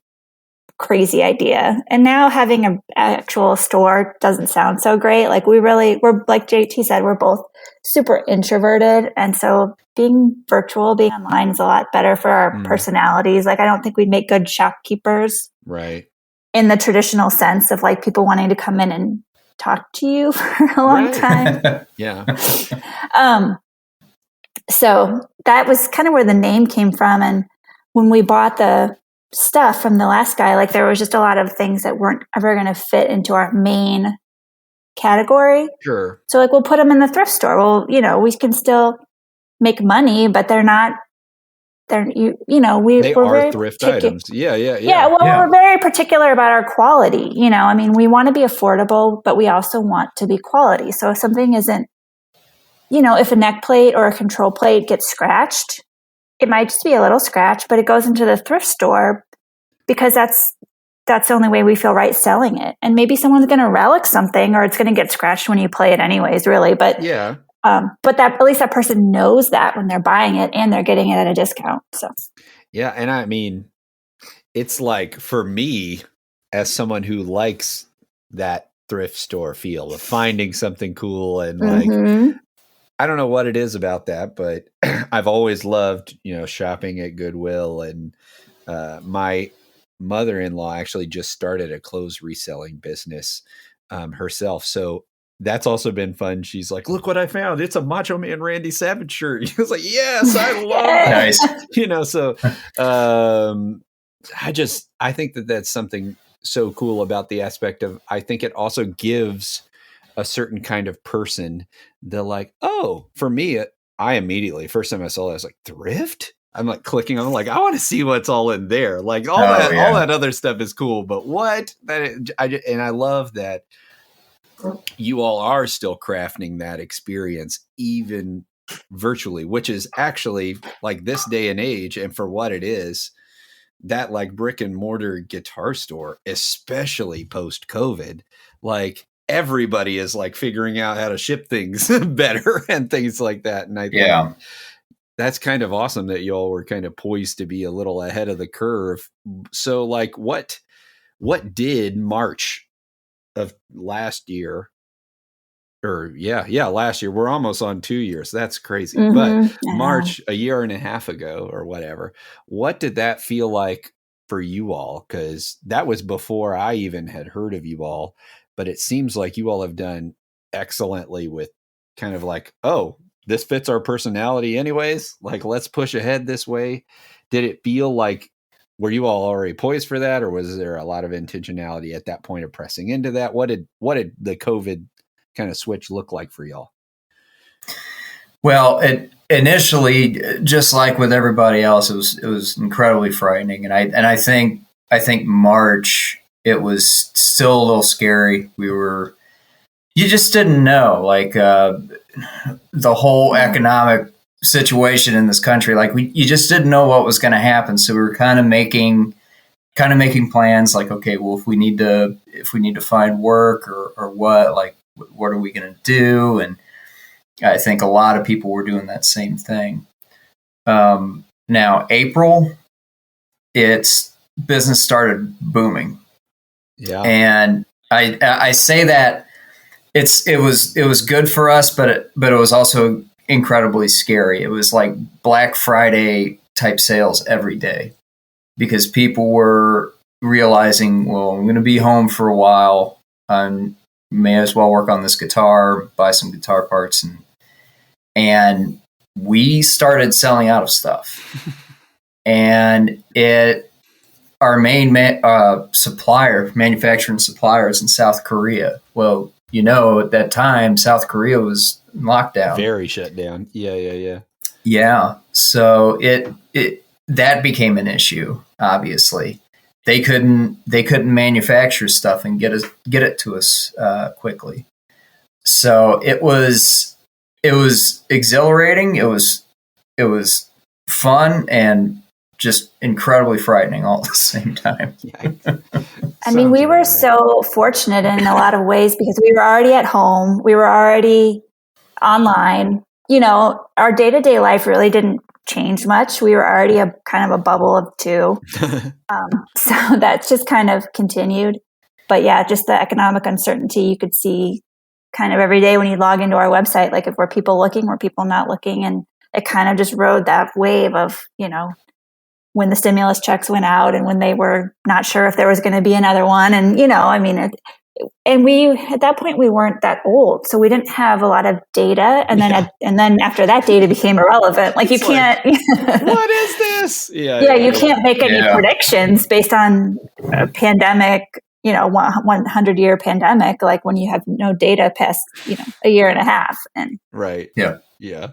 crazy idea. And now having an actual store doesn't sound so great. Like we're like JT said, we're both super introverted. And so being virtual, being online is a lot better for our personalities. Like I don't think we'd make good shopkeepers. Right. In the traditional sense of like people wanting to come in and talk to you for a long time. Yeah. So that was kind of where the name came from. And when we bought the stuff from the last guy, like there was just a lot of things that weren't ever going to fit into our main category. Sure. So like we'll put them in the thrift store. Well, we can still make money, but we're very thrift items. Yeah. We're very particular about our quality. I mean, we want to be affordable, but we also want to be quality. So if something isn't, if a neck plate or a control plate gets scratched, it might just be a little scratch, but it goes into the thrift store because that's the only way we feel right selling it. And maybe someone's going to relic something, or it's going to get scratched when you play it anyways, really. But yeah. But that at least that person knows that when they're buying it and they're getting it at a discount. So yeah, and I mean, it's like for me, as someone who likes that thrift store feel of finding something cool and like, I don't know what it is about that, but I've always loved, shopping at Goodwill. And my mother-in-law actually just started a clothes reselling business herself. So that's also been fun. She's like, look what I found. It's a Macho Man Randy Savage shirt. He was like, yes, I love it. Nice. So I think that that's something so cool about the aspect of, I think it also gives a certain kind of person the like, oh, for me, I immediately, first time I saw it, I was like, thrift? I'm like clicking on, like, I want to see what's all in there. Like all that other stuff is cool, but what? And I love that you all are still crafting that experience, even virtually, which is actually like this day and age. And for what it is, that like brick and mortar guitar store, especially post COVID, like everybody is like figuring out how to ship things better and things like that. And I think that's kind of awesome that y'all were kind of poised to be a little ahead of the curve. So like what did March of last year, or last year, we're almost on 2 years. That's crazy. But March, a year and a half ago or whatever, what did that feel like for you all? Because that was before I even had heard of you all, but it seems like you all have done excellently with kind of like, oh, this fits our personality anyways. Like, let's push ahead this way. Did it feel like, were you all already poised for that? Or was there a lot of intentionality at that point of pressing into that? What did the COVID kind of switch look like for y'all? Well, it initially, just like with everybody else, it was incredibly frightening. And I think March, it was still a little scary. You just didn't know, like, the whole economic situation in this country. Like you just didn't know what was going to happen. So we were kind of making plans like, okay, well, if we need to find work or what, like, what are we going to do? And I think a lot of people were doing that same thing. Now April, business started booming. Yeah. And I say that it was good for us, but it was also incredibly scary. It was like Black Friday type sales every day because people were realizing, well, I'm going to be home for a while. I may as well work on this guitar, buy some guitar parts, and we started selling out of stuff. And our main manufacturing suppliers in South Korea. Well, at that time, South Korea was in lockdown. Very shut down. Yeah. Yeah. So that became an issue, obviously. They couldn't manufacture stuff and get it to us quickly. So it was exhilarating. It was fun, and just incredibly frightening all at the same time. I mean, we were so fortunate in a lot of ways because we were already at home. We were already online. You know, our day-to-day life really didn't change much. We were already a kind of a bubble of two. So that's just kind of continued. But yeah, just the economic uncertainty you could see kind of every day when you log into our website, like if were people looking, were people not looking? And it kind of just rode that wave of, you know, when the stimulus checks went out and when they were not sure if there was going to be another one. And, you know, I mean, and we, at that point, we weren't that old. So we didn't have a lot of data. And then, and then after that data became irrelevant. Like you can't, what is this? You can't make any predictions based on a pandemic, you know, 100-year pandemic, like when you have no data past, you know, a year and a half. And Yeah.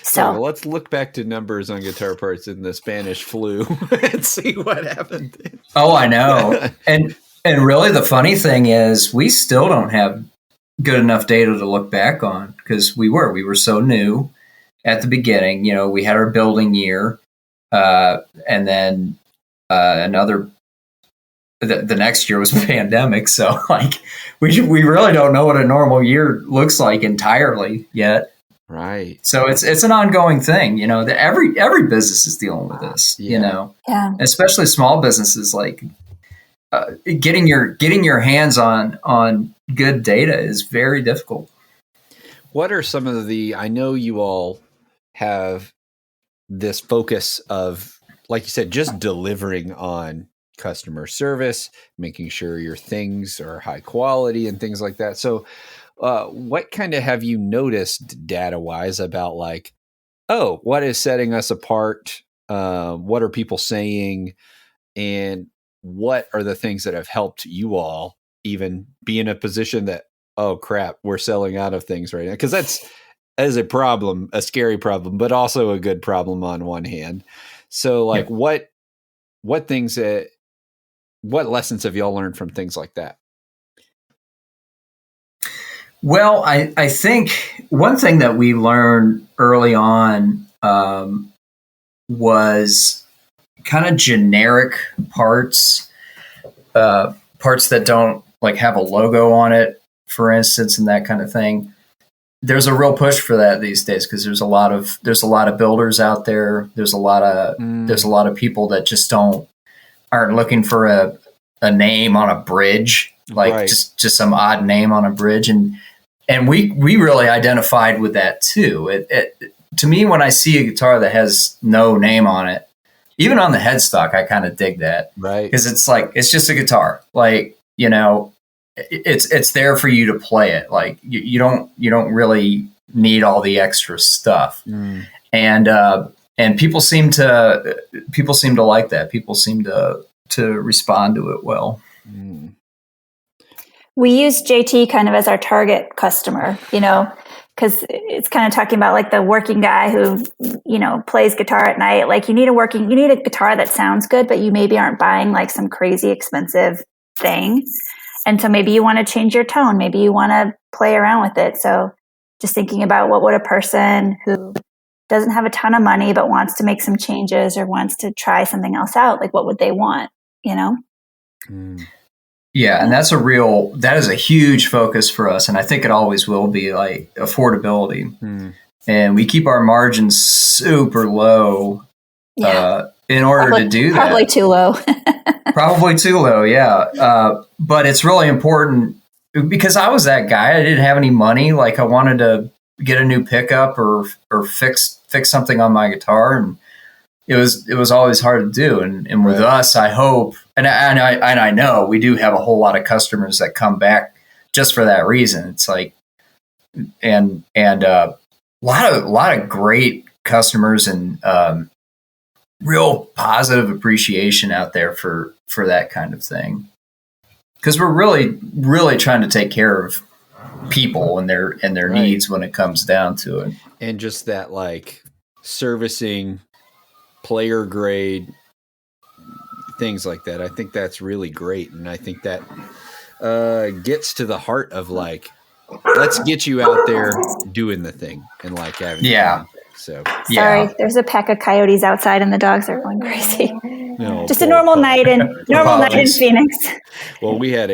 So let's look back to numbers on guitar parts in the Spanish flu and see what happened. Oh, I know. And really the funny thing is we still don't have good enough data to look back on because we were so new at the beginning. You know, we had our building year and then the next year was pandemic. So like we really don't know what a normal year looks like entirely yet. Right. So it's an ongoing thing, you know, that every business is dealing with this, you know, especially small businesses, like getting your hands on good data is very difficult. What are some of I know you all have this focus of, like you said, just delivering on customer service, making sure your things are high quality and things like that. So what kind of have you noticed data-wise about like, oh, what is setting us apart? What are people saying? And what are the things that have helped you all even be in a position that, oh, crap, we're selling out of things right now? Because that is a problem, a scary problem, but also a good problem on one hand. So like what things, what lessons have y'all learned from things like that? Well, I think one thing that we learned early on was kind of generic parts that don't like have a logo on it, for instance, and that kind of thing. There's a real push for that these days because there's a lot of builders out there. There's a lot of people that just aren't looking for a name on a bridge, like just some odd name on a bridge. And we really identified with that too. To me, when I see a guitar that has no name on it, even on the headstock, I kind of dig that, right? Because it's like it's just a guitar, like, you know, it's there for you to play it. Like you don't really need all the extra stuff, and people seem to like that. People seem to respond to it well. We use JT kind of as our target customer, you know, because it's kind of talking about like the working guy who, you know, plays guitar at night. Like you need a guitar that sounds good, but you maybe aren't buying like some crazy expensive thing. And so maybe you want to change your tone. Maybe you want to play around with it. So just thinking about what would a person who doesn't have a ton of money, but wants to make some changes or wants to try something else out, like what would they want, you know? Yeah, and that is a huge focus for us. And I think it always will be, like affordability. And we keep our margins super low in order to do that. Probably too low. Probably too low, yeah. But it's really important because I was that guy. I didn't have any money. Like I wanted to get a new pickup or fix something on my guitar, and it was always hard to do. And with us, I hope, and I know we do have a whole lot of customers that come back just for that reason. It's like, and a lot of great customers and real positive appreciation out there for that kind of thing. Because we're really, really trying to take care of people and their needs when it comes down to it. And just that like servicing, player grade, things like that. I think that's really great. And I think that gets to the heart of like, let's get you out there doing the thing and like having fun. So sorry, there's a pack of coyotes outside, and the dogs are going crazy. no, Just a normal night in Phoenix. Well, we got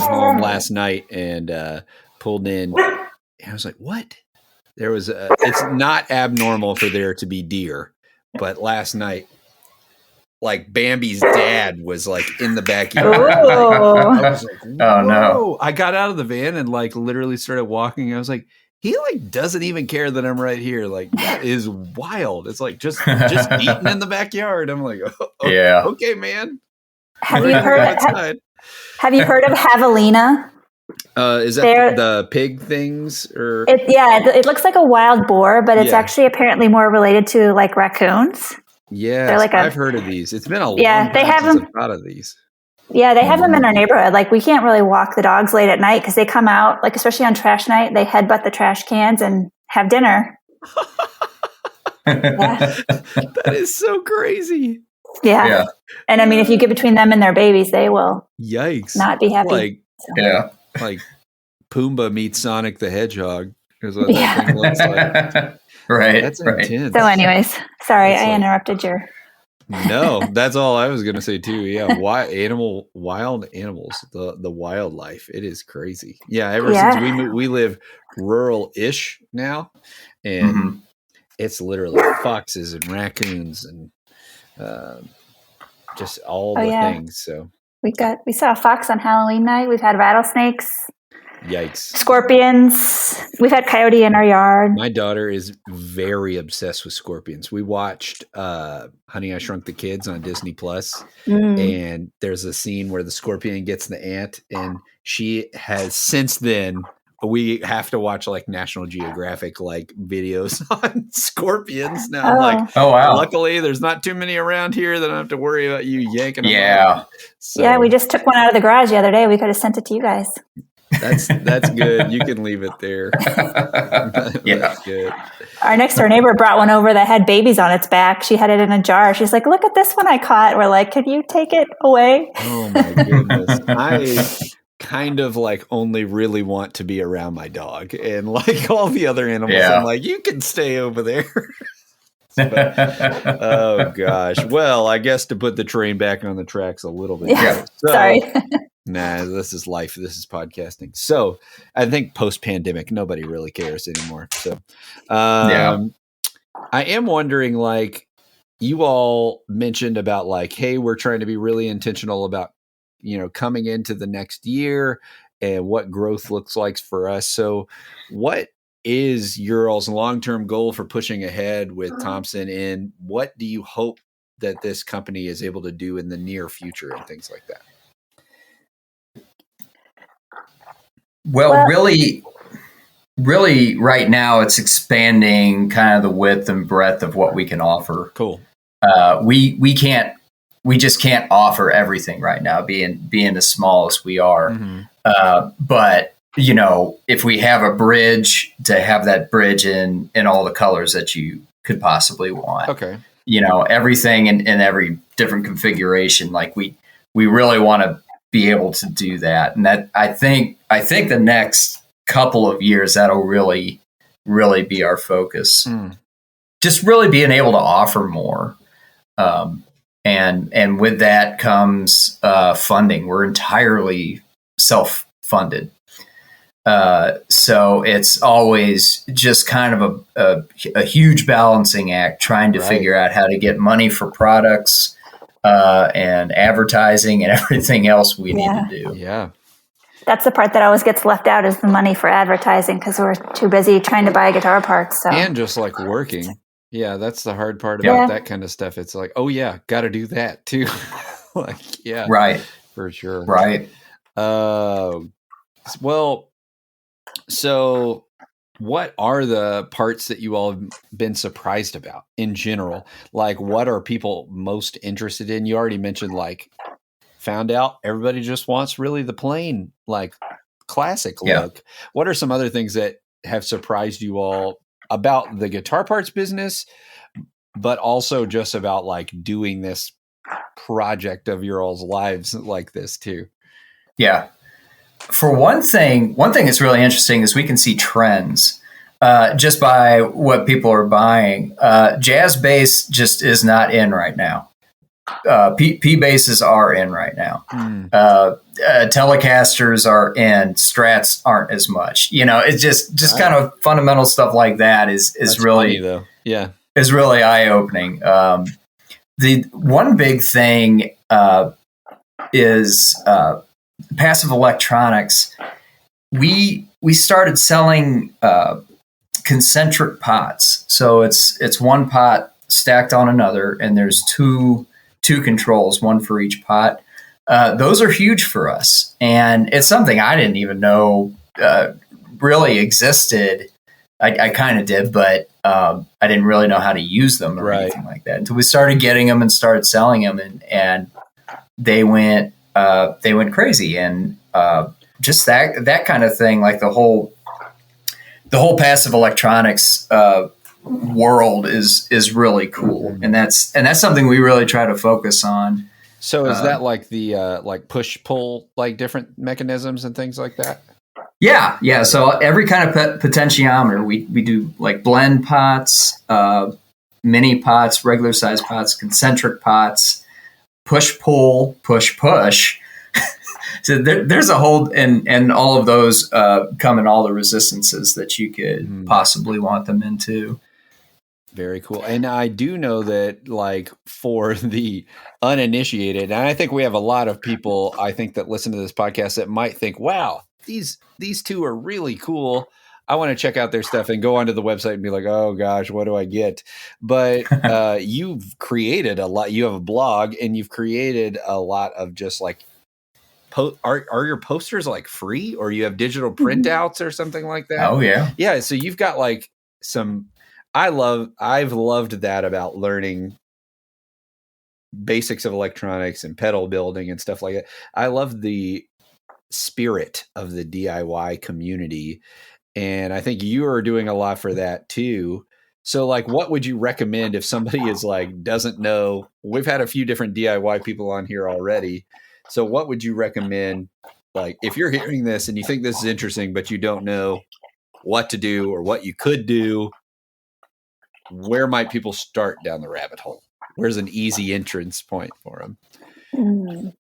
home last night and pulled in. And I was like, "What?" There was it's not abnormal for there to be deer, but last night, like Bambi's dad was like in the backyard. I was like, whoa. Oh no. I got out of the van and like literally started walking. I was like, he like doesn't even care that I'm right here. Like that is wild. It's like just eating in the backyard. I'm like, okay, man. Have you heard of javelina? Is that the pig things or? It looks like a wild boar, but it's actually apparently more related to like raccoons. Yeah, like I've heard of these. It's been a long time they have since them. I've thought of these. Yeah, they have them in our neighborhood. Like we can't really walk the dogs late at night because they come out, like especially on trash night, they headbutt the trash cans and have dinner. That is so crazy. Yeah. And I mean, if you get between them and their babies, they will not be happy. Like Pumbaa meets Sonic the Hedgehog is what that thing looks like. Right. That's intense. So anyways, sorry, I interrupted your... No, that's all I was going to say too. Yeah. Wild animals, the wildlife. It is crazy. Yeah. Ever since we live rural-ish now, and it's literally foxes and raccoons and just all the things. So we saw a fox on Halloween night. We've had rattlesnakes. Yikes. Scorpions. We've had coyote in our yard. My daughter is very obsessed with scorpions. We watched Honey, I Shrunk the Kids on Disney Plus, and there's a scene where the scorpion gets the ant, and she has since then. We have to watch like National Geographic like videos on scorpions now. I'm like, oh wow! Luckily, there's not too many around here that I don't have to worry about you yanking them. Yeah, so, we just took one out of the garage the other day. We could have sent it to you guys. That's good. You can leave it there. That's good. Our next door neighbor brought one over that had babies on its back. She had it in a jar. She's like, "Look at this one I caught." We're like, "Could you take it away?" Oh my goodness! I kind of like only really want to be around my dog, and like all the other animals, I'm like, you can stay over there. But, oh gosh. Well, I guess to put the train back on the tracks a little bit. Yeah. Sorry. Nah, this is life. This is podcasting. So I think post-pandemic, nobody really cares anymore. So I am wondering, like, you all mentioned about like, hey, we're trying to be really intentional about, coming into the next year and what growth looks like for us. So what is your all's long-term goal for pushing ahead with Thompson, and what do you hope that this company is able to do in the near future and things like that? Well, really right now it's expanding kind of the width and breadth of what we can offer. Cool. We just can't offer everything right now, being as small as we are. But if we have a bridge, to have that bridge in all the colors that you could possibly want. Okay. Everything in every different configuration. Like we really want to be able to do that. And that I think the next couple of years, that'll really, really be our focus. Just really being able to offer more. And with that comes funding. We're entirely self-funded. So it's always just kind of a huge balancing act, trying to figure out how to get money for products and advertising and everything else we need to do. Yeah. That's the part that always gets left out, is the money for advertising, because we're too busy trying to buy guitar parts. So. And just like working. Yeah, that's the hard part about that kind of stuff. It's like, oh yeah, got to do that too. Right. For sure. Right. Well, so what are the parts that you all have been surprised about in general? Like, what are people most interested in? You already mentioned, like, found out everybody just wants really the plain, like, classic look. What are some other things that have surprised you all about the guitar parts business, but also just about like doing this project of your all's lives like this too? Yeah. For one thing that's really interesting is we can see trends. just by what people are buying. Jazz bass just is not in right now. P basses are in right now. Telecasters are in. Strats aren't as much. It's just kind of fundamental stuff like that is really funny, though. Yeah, is really eye opening. The one big thing is passive electronics. We started selling concentric pots. So it's one pot stacked on another, and there's two controls, one for each pot. Those are huge for us, and it's something I didn't even know really existed. I kind of did, but I didn't really know how to use them or anything like that until we started getting them and started selling them, and they went crazy, and just that kind of thing, like the whole passive electronics world is really cool, and that's something we really try to focus on. So is that like the like push pull, like different mechanisms and things like that? Yeah. So every kind of potentiometer, we do like blend pots, mini pots, regular size pots, concentric pots, push pull, push push. So there's a whole, and all of those come in all the resistances that you could possibly want them into. Very cool. And I do know that, like, for the uninitiated, and I think we have a lot of people, I think, that listen to this podcast that might think, wow, these two are really cool. I want to check out their stuff and go onto the website and be like, oh gosh, what do I get? But you've created a lot. You have a blog, and you've created a lot of just like, are your posters like free, or you have digital printouts or something like that? Oh yeah. Yeah. So you've got like some, I've loved that about learning basics of electronics and pedal building and stuff like that. I love the spirit of the DIY community, and I think you are doing a lot for that too. So like, what would you recommend if somebody is like, doesn't know? We've had a few different DIY people on here already. So what would you recommend? Like, if you're hearing this and you think this is interesting, but you don't know what to do or what you could do, where might people start down the rabbit hole? Where's an easy entrance point for them?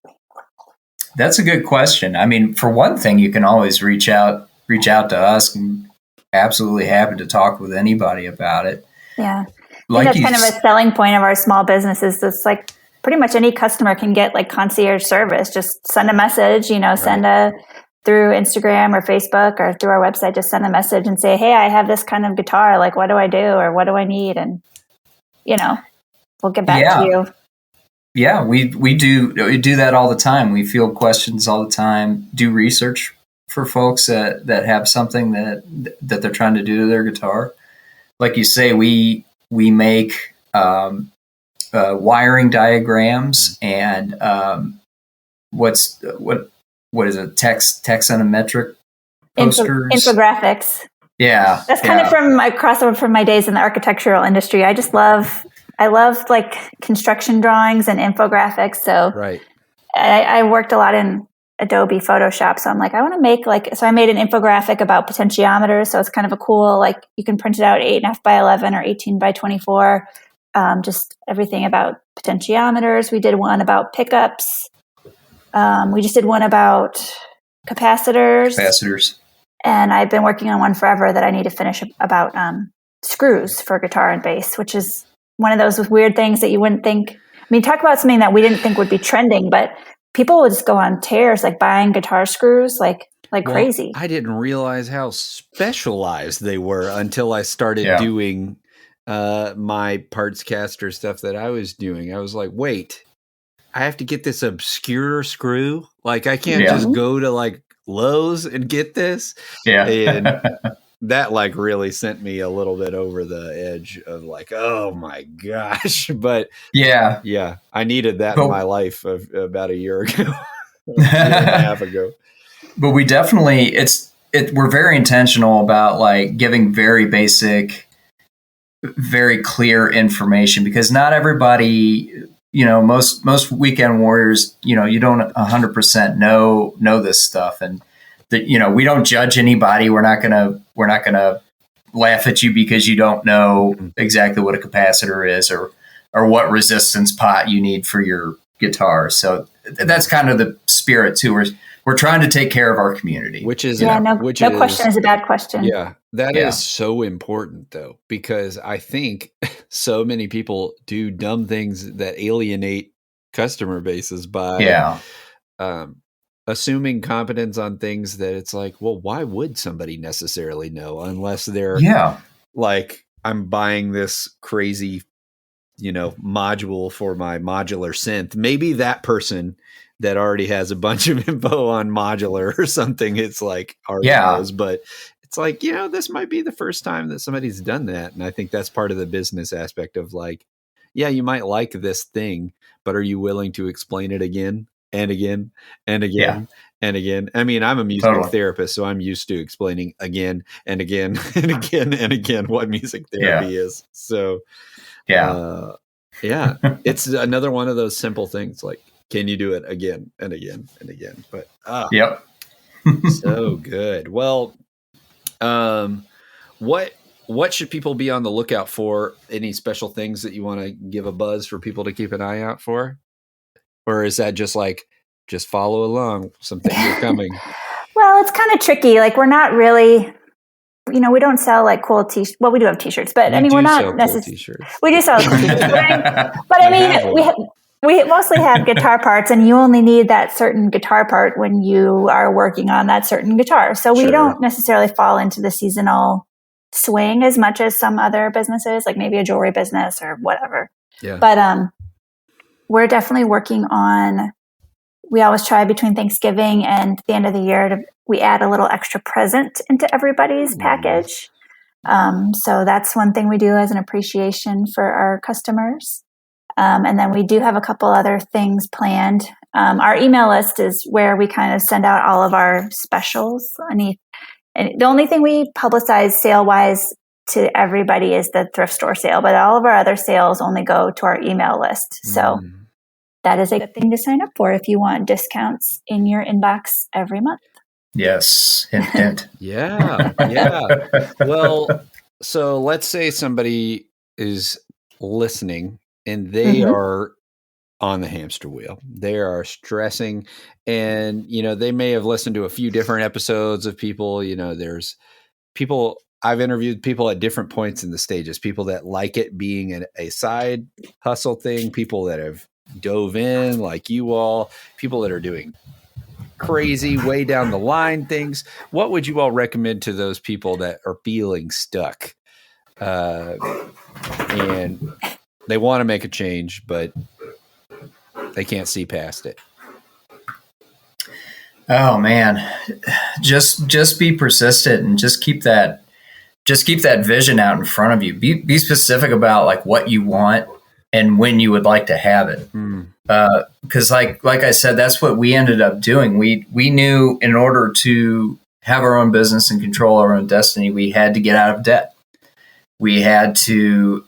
That's a good question. I mean, for one thing, you can always reach out to us. I'm absolutely happy to talk with anybody about it. Yeah. I think that's kind of a selling point of our small businesses. It's like pretty much any customer can get like concierge service. Just send a message, send through Instagram or Facebook or through our website, just send a message and say, hey, I have this kind of guitar. Like, what do I do? Or what do I need? And, we'll get back to you. Yeah, we do that all the time. We field questions all the time, do research for folks that have something that they're trying to do to their guitar. Like you say, we make wiring diagrams and what is it? Texanometric posters, infographics. Yeah, that's kind of from my crossover from my days in the architectural industry. I love like construction drawings and infographics. So I worked a lot in Adobe Photoshop. So I'm like, I want to make so I made an infographic about potentiometers. So it's kind of a cool, like you can print it out 8.5 by 11 or 18 by 24. Just everything about potentiometers. We did one about pickups. We just did one about capacitors. And I've been working on one forever that I need to finish about screws for guitar and bass, which is one of those weird things that you wouldn't think. I mean, talk about something that we didn't think would be trending, but people would just go on tears, like buying guitar screws like crazy. I didn't realize how specialized they were until I started doing my parts caster stuff that I was doing. I was like, wait, I have to get this obscure screw? Like, I can't just go to like Lowe's and get this? Yeah. And that like really sent me a little bit over the edge of like, oh my gosh. But yeah, I needed that in my life about a year ago, a year and a half ago. But we definitely, we're very intentional about like giving very basic, very clear information, because not everybody, most weekend warriors, you don't 100% know this stuff, and that, we don't judge anybody. We're not gonna laugh at you because you don't know exactly what a capacitor is or what resistance pot you need for your guitar. So that's kind of the spirit too. We're trying to take care of our community. Which is no question is a bad question. Yeah, that is so important though, because I think so many people do dumb things that alienate customer bases by assuming competence on things that it's like, well, why would somebody necessarily know unless they're like, I'm buying this crazy, module for my modular synth. Maybe that person that already has a bunch of info on modular or something, it's like already knows, but it's like, this might be the first time that somebody's done that. And I think that's part of the business aspect of like, yeah, you might like this thing, but are you willing to explain it again and again and again and again? I mean, I'm a music therapist, so I'm used to explaining again and again and again and again what music therapy is. So it's another one of those simple things. Like, can you do it again and again and again? But so good. Well, what should people be on the lookout for? Any special things that you want to give a buzz for people to keep an eye out for? Or is that just like, just follow along, some things are coming? Well, it's kind of tricky. Like, we're not really, we don't sell like cool t-shirts. Well, we do have t-shirts, but we're not necessarily. We do sell cool t-shirts. But I mean, we mostly have guitar parts, and you only need that certain guitar part when you are working on that certain guitar. So we don't necessarily fall into the seasonal swing as much as some other businesses, like maybe a jewelry business or whatever. Yeah. But we're definitely working on. We always try between Thanksgiving and the end of the year we add a little extra present into everybody's package. So that's one thing we do as an appreciation for our customers. And then we do have a couple other things planned. Our email list is where we kind of send out all of our specials. And the only thing we publicize sale-wise to everybody is the thrift store sale, but all of our other sales only go to our email list. So that is a good thing to sign up for if you want discounts in your inbox every month. Yes. Hint. Yeah. Well, so let's say somebody is listening and they are on the hamster wheel. They are stressing, and they may have listened to a few different episodes of people. There's people, I've interviewed people at different points in the stages, people that like it being a side hustle thing, people that have dove in like you all, people that are doing crazy way down the line things. What would you all recommend to those people that are feeling stuck and they want to make a change, but they can't see past it? Oh man, just be persistent and just keep that vision out in front of you. Be specific about like what you want and when you would like to have it. Because like I said, that's what we ended up doing. We knew in order to have our own business and control our own destiny, we had to get out of debt. We had to,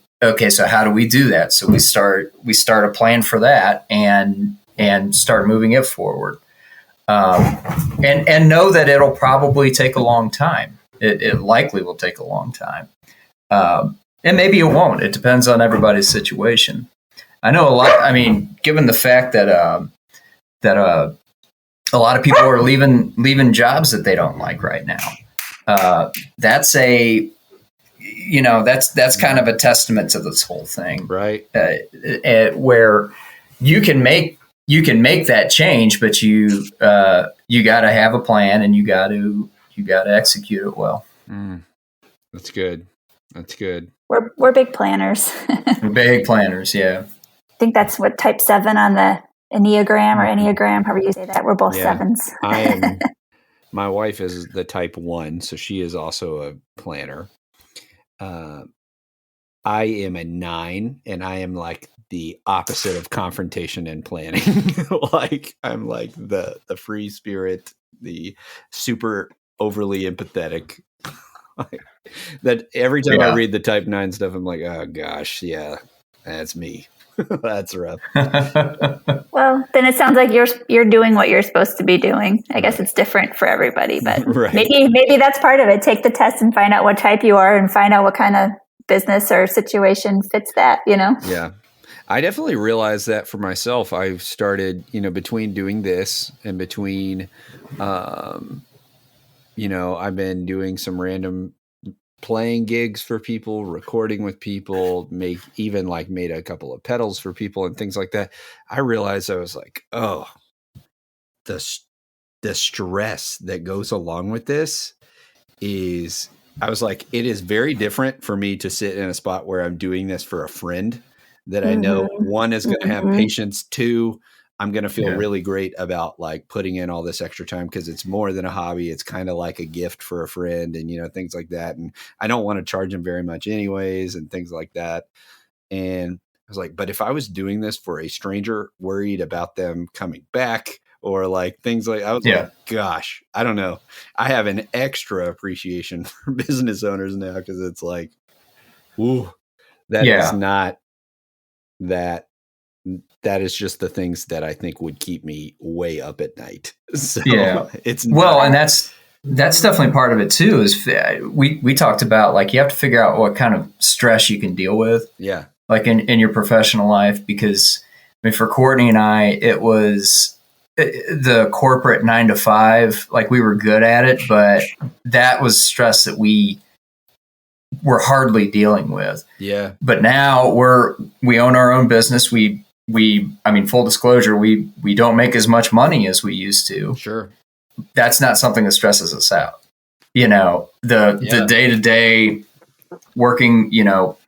so how do we do that? So we start a plan for that and start moving it forward. And know that it'll probably take a long time. It likely will take a long time. And maybe it won't. It depends on everybody's situation. I know a lot. I mean, given the fact that a lot of people are leaving jobs that they don't like right now. That's kind of a testament to this whole thing, right? Where you can make that change, but you got to have a plan and you got to execute it well. That's good. We're big planners. We're big planners, yeah. I think that's what type 7 on the Enneagram, however you say that. We're both 7s. My wife is the type 1, so she is also a planner. I am a 9, and I am like the opposite of confrontation and planning. Like I'm like the free spirit, the super overly empathetic. That every time I read the type 9 stuff, I'm like, oh gosh, yeah, that's me. That's rough. Well, then it sounds like you're doing what you're supposed to be doing. I guess it's different for everybody, but Right. maybe that's part of it. Take the test and find out what type you are and find out what kind of business or situation fits that, Yeah. I definitely realized that for myself. I've started, between doing this and between, I've been doing some random playing gigs for people, recording with people, made a couple of pedals for people and things like that. I realized I was like, oh, the stress that goes along with this is, I was like, it is very different for me to sit in a spot where I'm doing this for a friend that I know, one, is going to have patience, two, I'm going to feel really great about like putting in all this extra time because it's more than a hobby. It's kind of like a gift for a friend and, things like that. And I don't want to charge them very much anyways and things like that. And I was like, but if I was doing this for a stranger, worried about them coming back or like things like, I was like, gosh, I don't know. I have an extra appreciation for business owners now because it's like, ooh, that is not that. That is just the things that I think would keep me way up at night. So it's well, and that's definitely part of it too. Is we talked about like you have to figure out what kind of stress you can deal with. Yeah, like in your professional life, because I mean, for Courtney and I, it was the corporate 9 to 5. Like we were good at it, but that was stress that we were hardly dealing with. Yeah, but now we own our own business. I mean, full disclosure, we don't make as much money as we used to. Sure. That's not something that stresses us out. The day-to-day working,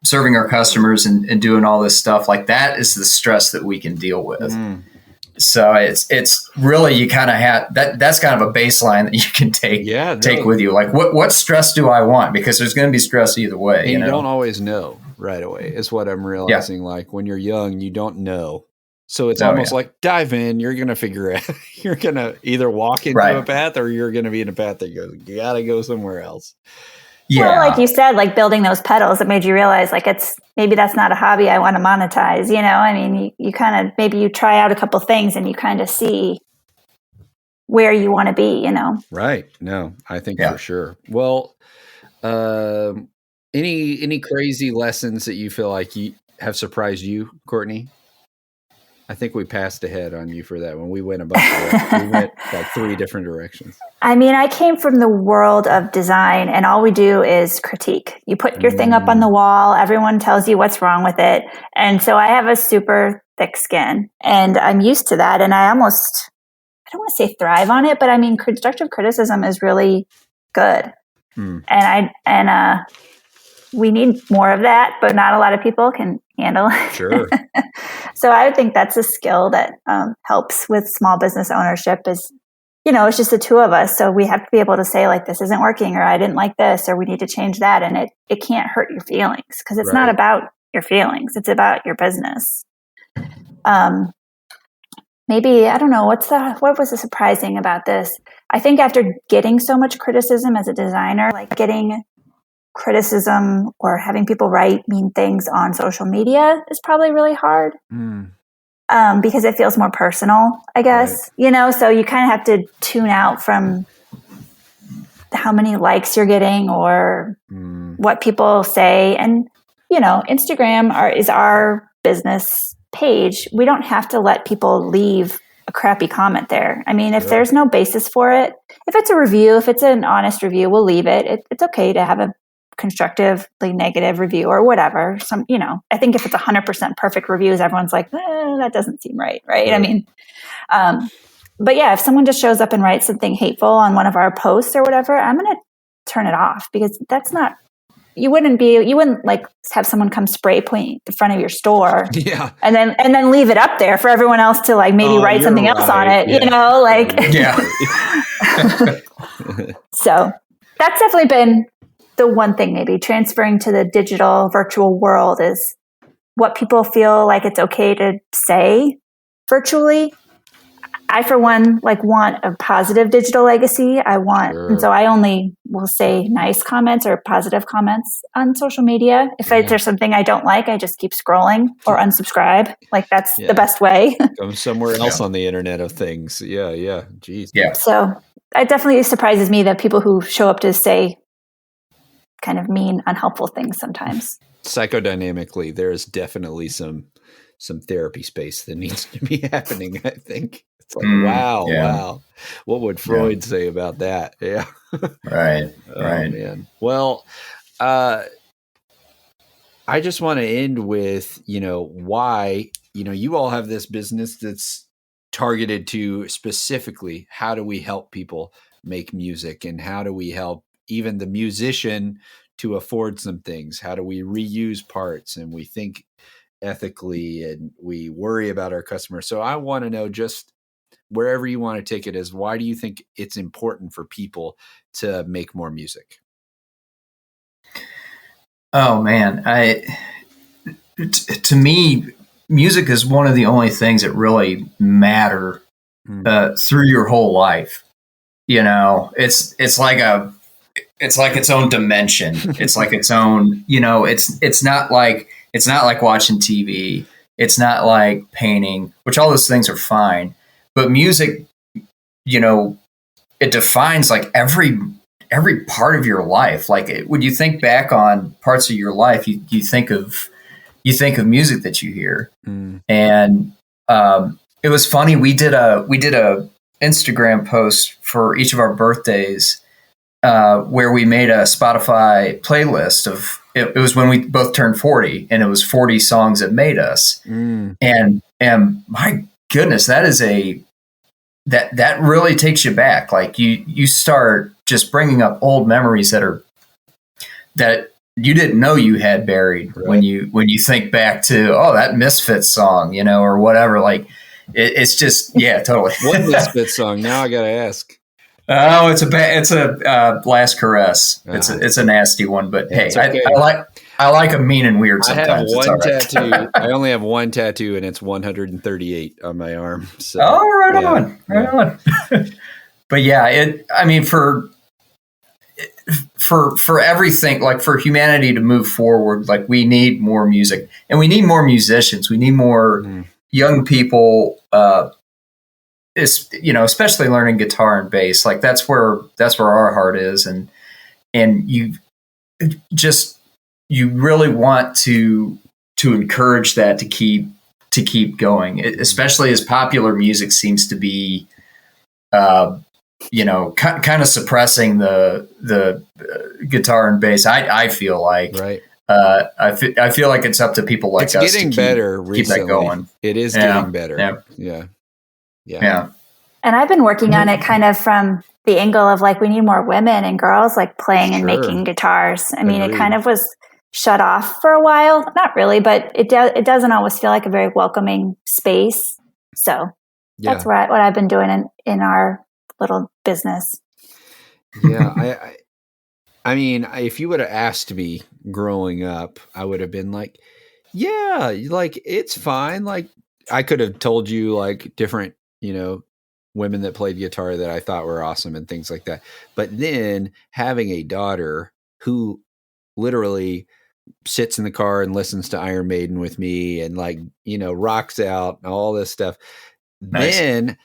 serving our customers and doing all this stuff, like that is the stress that we can deal with. So it's really, you kind of have that's kind of a baseline that you can take with you. Like what stress do I want? Because there's going to be stress either way. And you don't always know right away is what I'm realizing. Yeah. Like when you're young, you don't know. So it's almost like dive in, you're going to figure out, you're going to either walk into a path or you're going to be in a path that goes, you got to go somewhere else. Yeah. Well, like you said, like building those pedals, it made you realize like maybe that's not a hobby I want to monetize. I mean, you kind of, maybe you try out a couple things and you kind of see where you want to be, Right. No, I think for sure. Well, any crazy lessons that you feel like you have surprised you, Courtney? I think we passed ahead on you for that when we went we went like 3 different directions. I mean, I came from the world of design and all we do is critique. You put your thing up on the wall. Everyone tells you what's wrong with it. And so I have a super thick skin and I'm used to that. And I don't want to say thrive on it, but I mean, constructive criticism is really good. And we need more of that, but not a lot of people can handle it. Sure. So I would think that's a skill that helps with small business ownership is, it's just the two of us. So we have to be able to say like, this isn't working or I didn't like this, or we need to change that. And it can't hurt your feelings because it's not about your feelings. It's about your business. Maybe, I don't know, what was surprising about this? I think after getting so much criticism as a designer, like getting criticism or having people write mean things on social media is probably really hard because it feels more personal, I guess, so you kind of have to tune out from how many likes you're getting or what people say. And, Instagram is our business page. We don't have to let people leave a crappy comment there. I mean, if there's no basis for it, if it's a review, if it's an honest review, we'll leave it. It's okay to have a constructively negative review or whatever. I think if it's 100% perfect reviews, everyone's like, that doesn't seem right. I mean, but yeah, if someone just shows up and writes something hateful on one of our posts or whatever, I'm going to turn it off because that's not, you wouldn't like have someone come spray paint the front of your store and then leave it up there for everyone else to like maybe write something else on it, So that's definitely been the one thing, maybe transferring to the digital virtual world is what people feel like it's okay to say virtually. I, for one, like want a positive digital legacy. And so I only will say nice comments or positive comments on social media. If there's something I don't like, I just keep scrolling or unsubscribe. Like that's the best way. Go somewhere else on the Internet of Things. Yeah. Jeez. Yeah. So it definitely surprises me that people who show up to say kind of mean, unhelpful things sometimes. Psychodynamically, there is definitely some therapy space that needs to be happening, I think. It's like, wow. What would Freud say about that? Yeah. Right. Right. Man. Well, I just want to end with, why, you all have this business that's targeted to specifically how do we help people make music, and how do we help even the musician to afford some things? How do we reuse parts, and we think ethically, and we worry about our customers? So I want to know, just wherever you want to take it, is why do you think it's important for people to make more music? Oh man, to me, music is one of the only things that really matter through your whole life. It's like its own dimension. It's like its own, it's not like watching TV. It's not like painting, which all those things are fine. But music, it defines like every part of your life. Like when you think back on parts of your life, you think of music that you hear. And it was funny. We did a Instagram post for each of our birthdays where we made a Spotify playlist of. It was when we both turned 40, and it was 40 songs that made us. And my goodness, that is that really takes you back. Like you start just bringing up old memories that you didn't know you had buried when you think back to, that Misfits song, or whatever. Like it's just, totally. What Misfits song? Now I got to ask. Oh, it's a Last Caress. It's a nasty one, but hey, okay. I like a mean and weird sometimes. I have one tattoo. I only have one tattoo, and it's 138 on my arm. So, right on. But yeah, for everything, like for humanity to move forward, like we need more music, and we need more musicians. We need more young people. Especially learning guitar and bass, like that's where our heart is, and you really want to encourage that to keep going, especially as popular music seems to be, kind of suppressing the guitar and bass. I feel like, right. I feel like it's up to people like us. It's getting better. Keep that going. It is getting better. Yeah. And I've been working on it kind of from the angle of like, we need more women and girls like playing and making guitars. I mean, It kind of was shut off for a while. Not really, but it doesn't always feel like a very welcoming space. So that's what I've been doing in our little business. Yeah. I mean, if you would have asked me growing up, I would have been like, yeah, like it's fine. Like I could have told you like different, women that played guitar that I thought were awesome and things like that. But then having a daughter who literally sits in the car and listens to Iron Maiden with me and like, rocks out and all this stuff. Nice. Then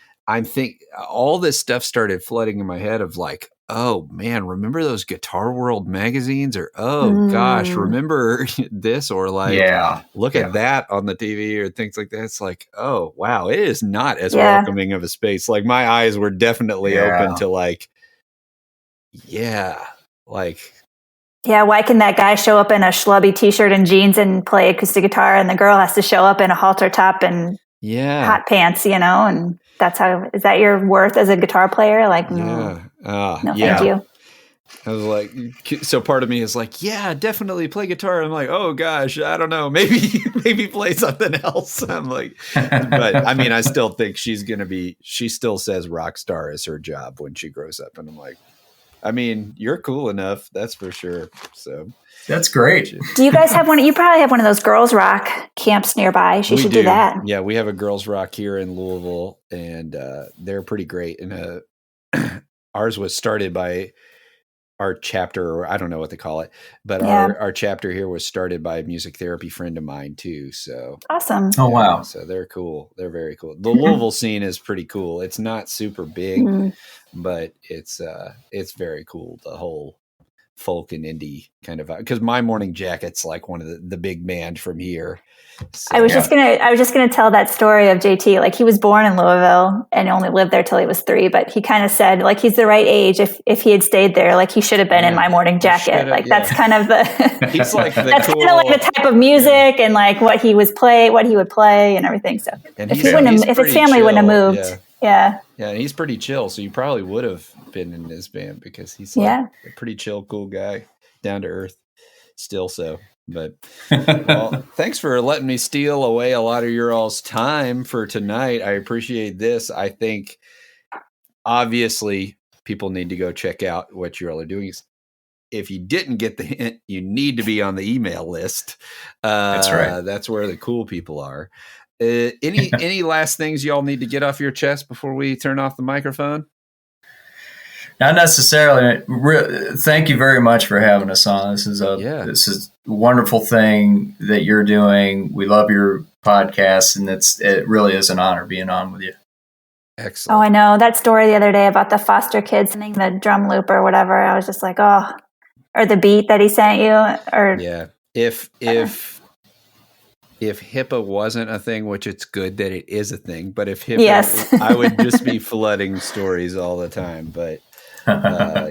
all this stuff started flooding in my head of like, oh man, remember those Guitar World magazines? Or, oh gosh, remember this? Or like, look at that on the TV or things like that. It's like, oh wow, it is not as welcoming of a space. Like my eyes were definitely open to like, why can that guy show up in a schlubby t-shirt and jeans and play acoustic guitar, and the girl has to show up in a halter top and hot pants, and that's is that your worth as a guitar player? Like, no, thank you. I was like, so part of me is like, yeah, definitely play guitar. I'm like, oh gosh, I don't know, maybe play something else. I'm like, but I mean, I still think she still says rock star is her job when she grows up. And I'm like, I mean, you're cool enough, that's for sure. So that's great. Do you guys have one? You probably have one of those girls rock camps nearby. She should do that. Yeah, we have a girls rock here in Louisville, and they're pretty great. And ours was started by our chapter, or I don't know what they call it, but our chapter here was started by a music therapy friend of mine too. So awesome. Oh, wow. So they're cool. They're very cool. The Louisville scene is pretty cool. It's not super big, but it's very cool. The whole folk and indie kind of, because My Morning Jacket's like one of the big band from here. So, I was just gonna tell that story of JT. Like, he was born in Louisville and only lived there till he was 3. But he kind of said, like, he's the right age. If he had stayed there, like, he should have been in My Morning Jacket. Like, that's kind of the he's like the that's cool, kind of like the type of music and like what he would play and everything. So and if his family wouldn't have moved, yeah, and he's pretty chill. So you probably would have been in his band because he's like a pretty chill, cool guy, down to earth, still so. But well, thanks for letting me steal away a lot of your all's time for tonight. I appreciate this. I think obviously people need to go check out what you all are doing. If you didn't get the hint, you need to be on the email list. That's right. That's where the cool people are. Any last things y'all need to get off your chest before we turn off the microphone? Not necessarily. Thank you very much for having us on. This is a wonderful thing that you're doing. We love your podcast, and it really is an honor being on with you. Excellent. Oh, I know that story the other day about the foster kids sending the drum loop or whatever. I was just like, or the beat that he sent you, or if HIPAA wasn't a thing, which it's good that it is a thing, but if HIPAA, I would just be flooding stories all the time. But I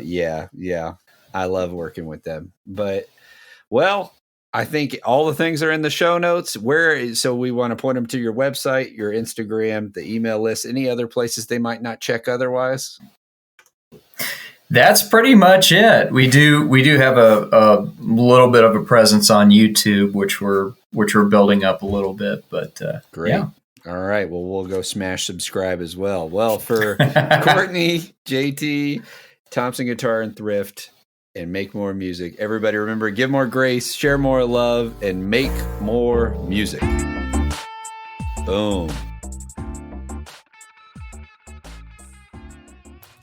love working with them. But well, I think all the things are in the show notes. So we want to point them to your website, your Instagram, the email list, any other places they might not check otherwise. That's pretty much it. We do have a little bit of a presence on YouTube, which we're building up a little bit. But great. Yeah. All right. Well, we'll go smash subscribe as well. Well, for Courtney JT, Thompson Guitar and Thrift, and Make More Music. Everybody remember, give more grace, share more love, and make more music. Boom.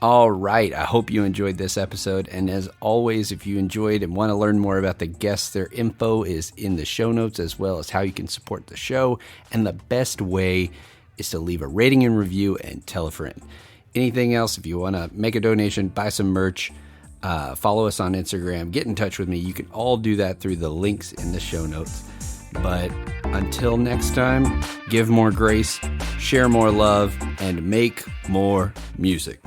All right. I hope you enjoyed this episode. And as always, if you enjoyed and want to learn more about the guests, their info is in the show notes, as well as how you can support the show. And the best way is to leave a rating and review and tell a friend. Anything else, if you want to make a donation, buy some merch, follow us on Instagram, get in touch with me. You can all do that through the links in the show notes. But until next time, give more grace, share more love, and make more music.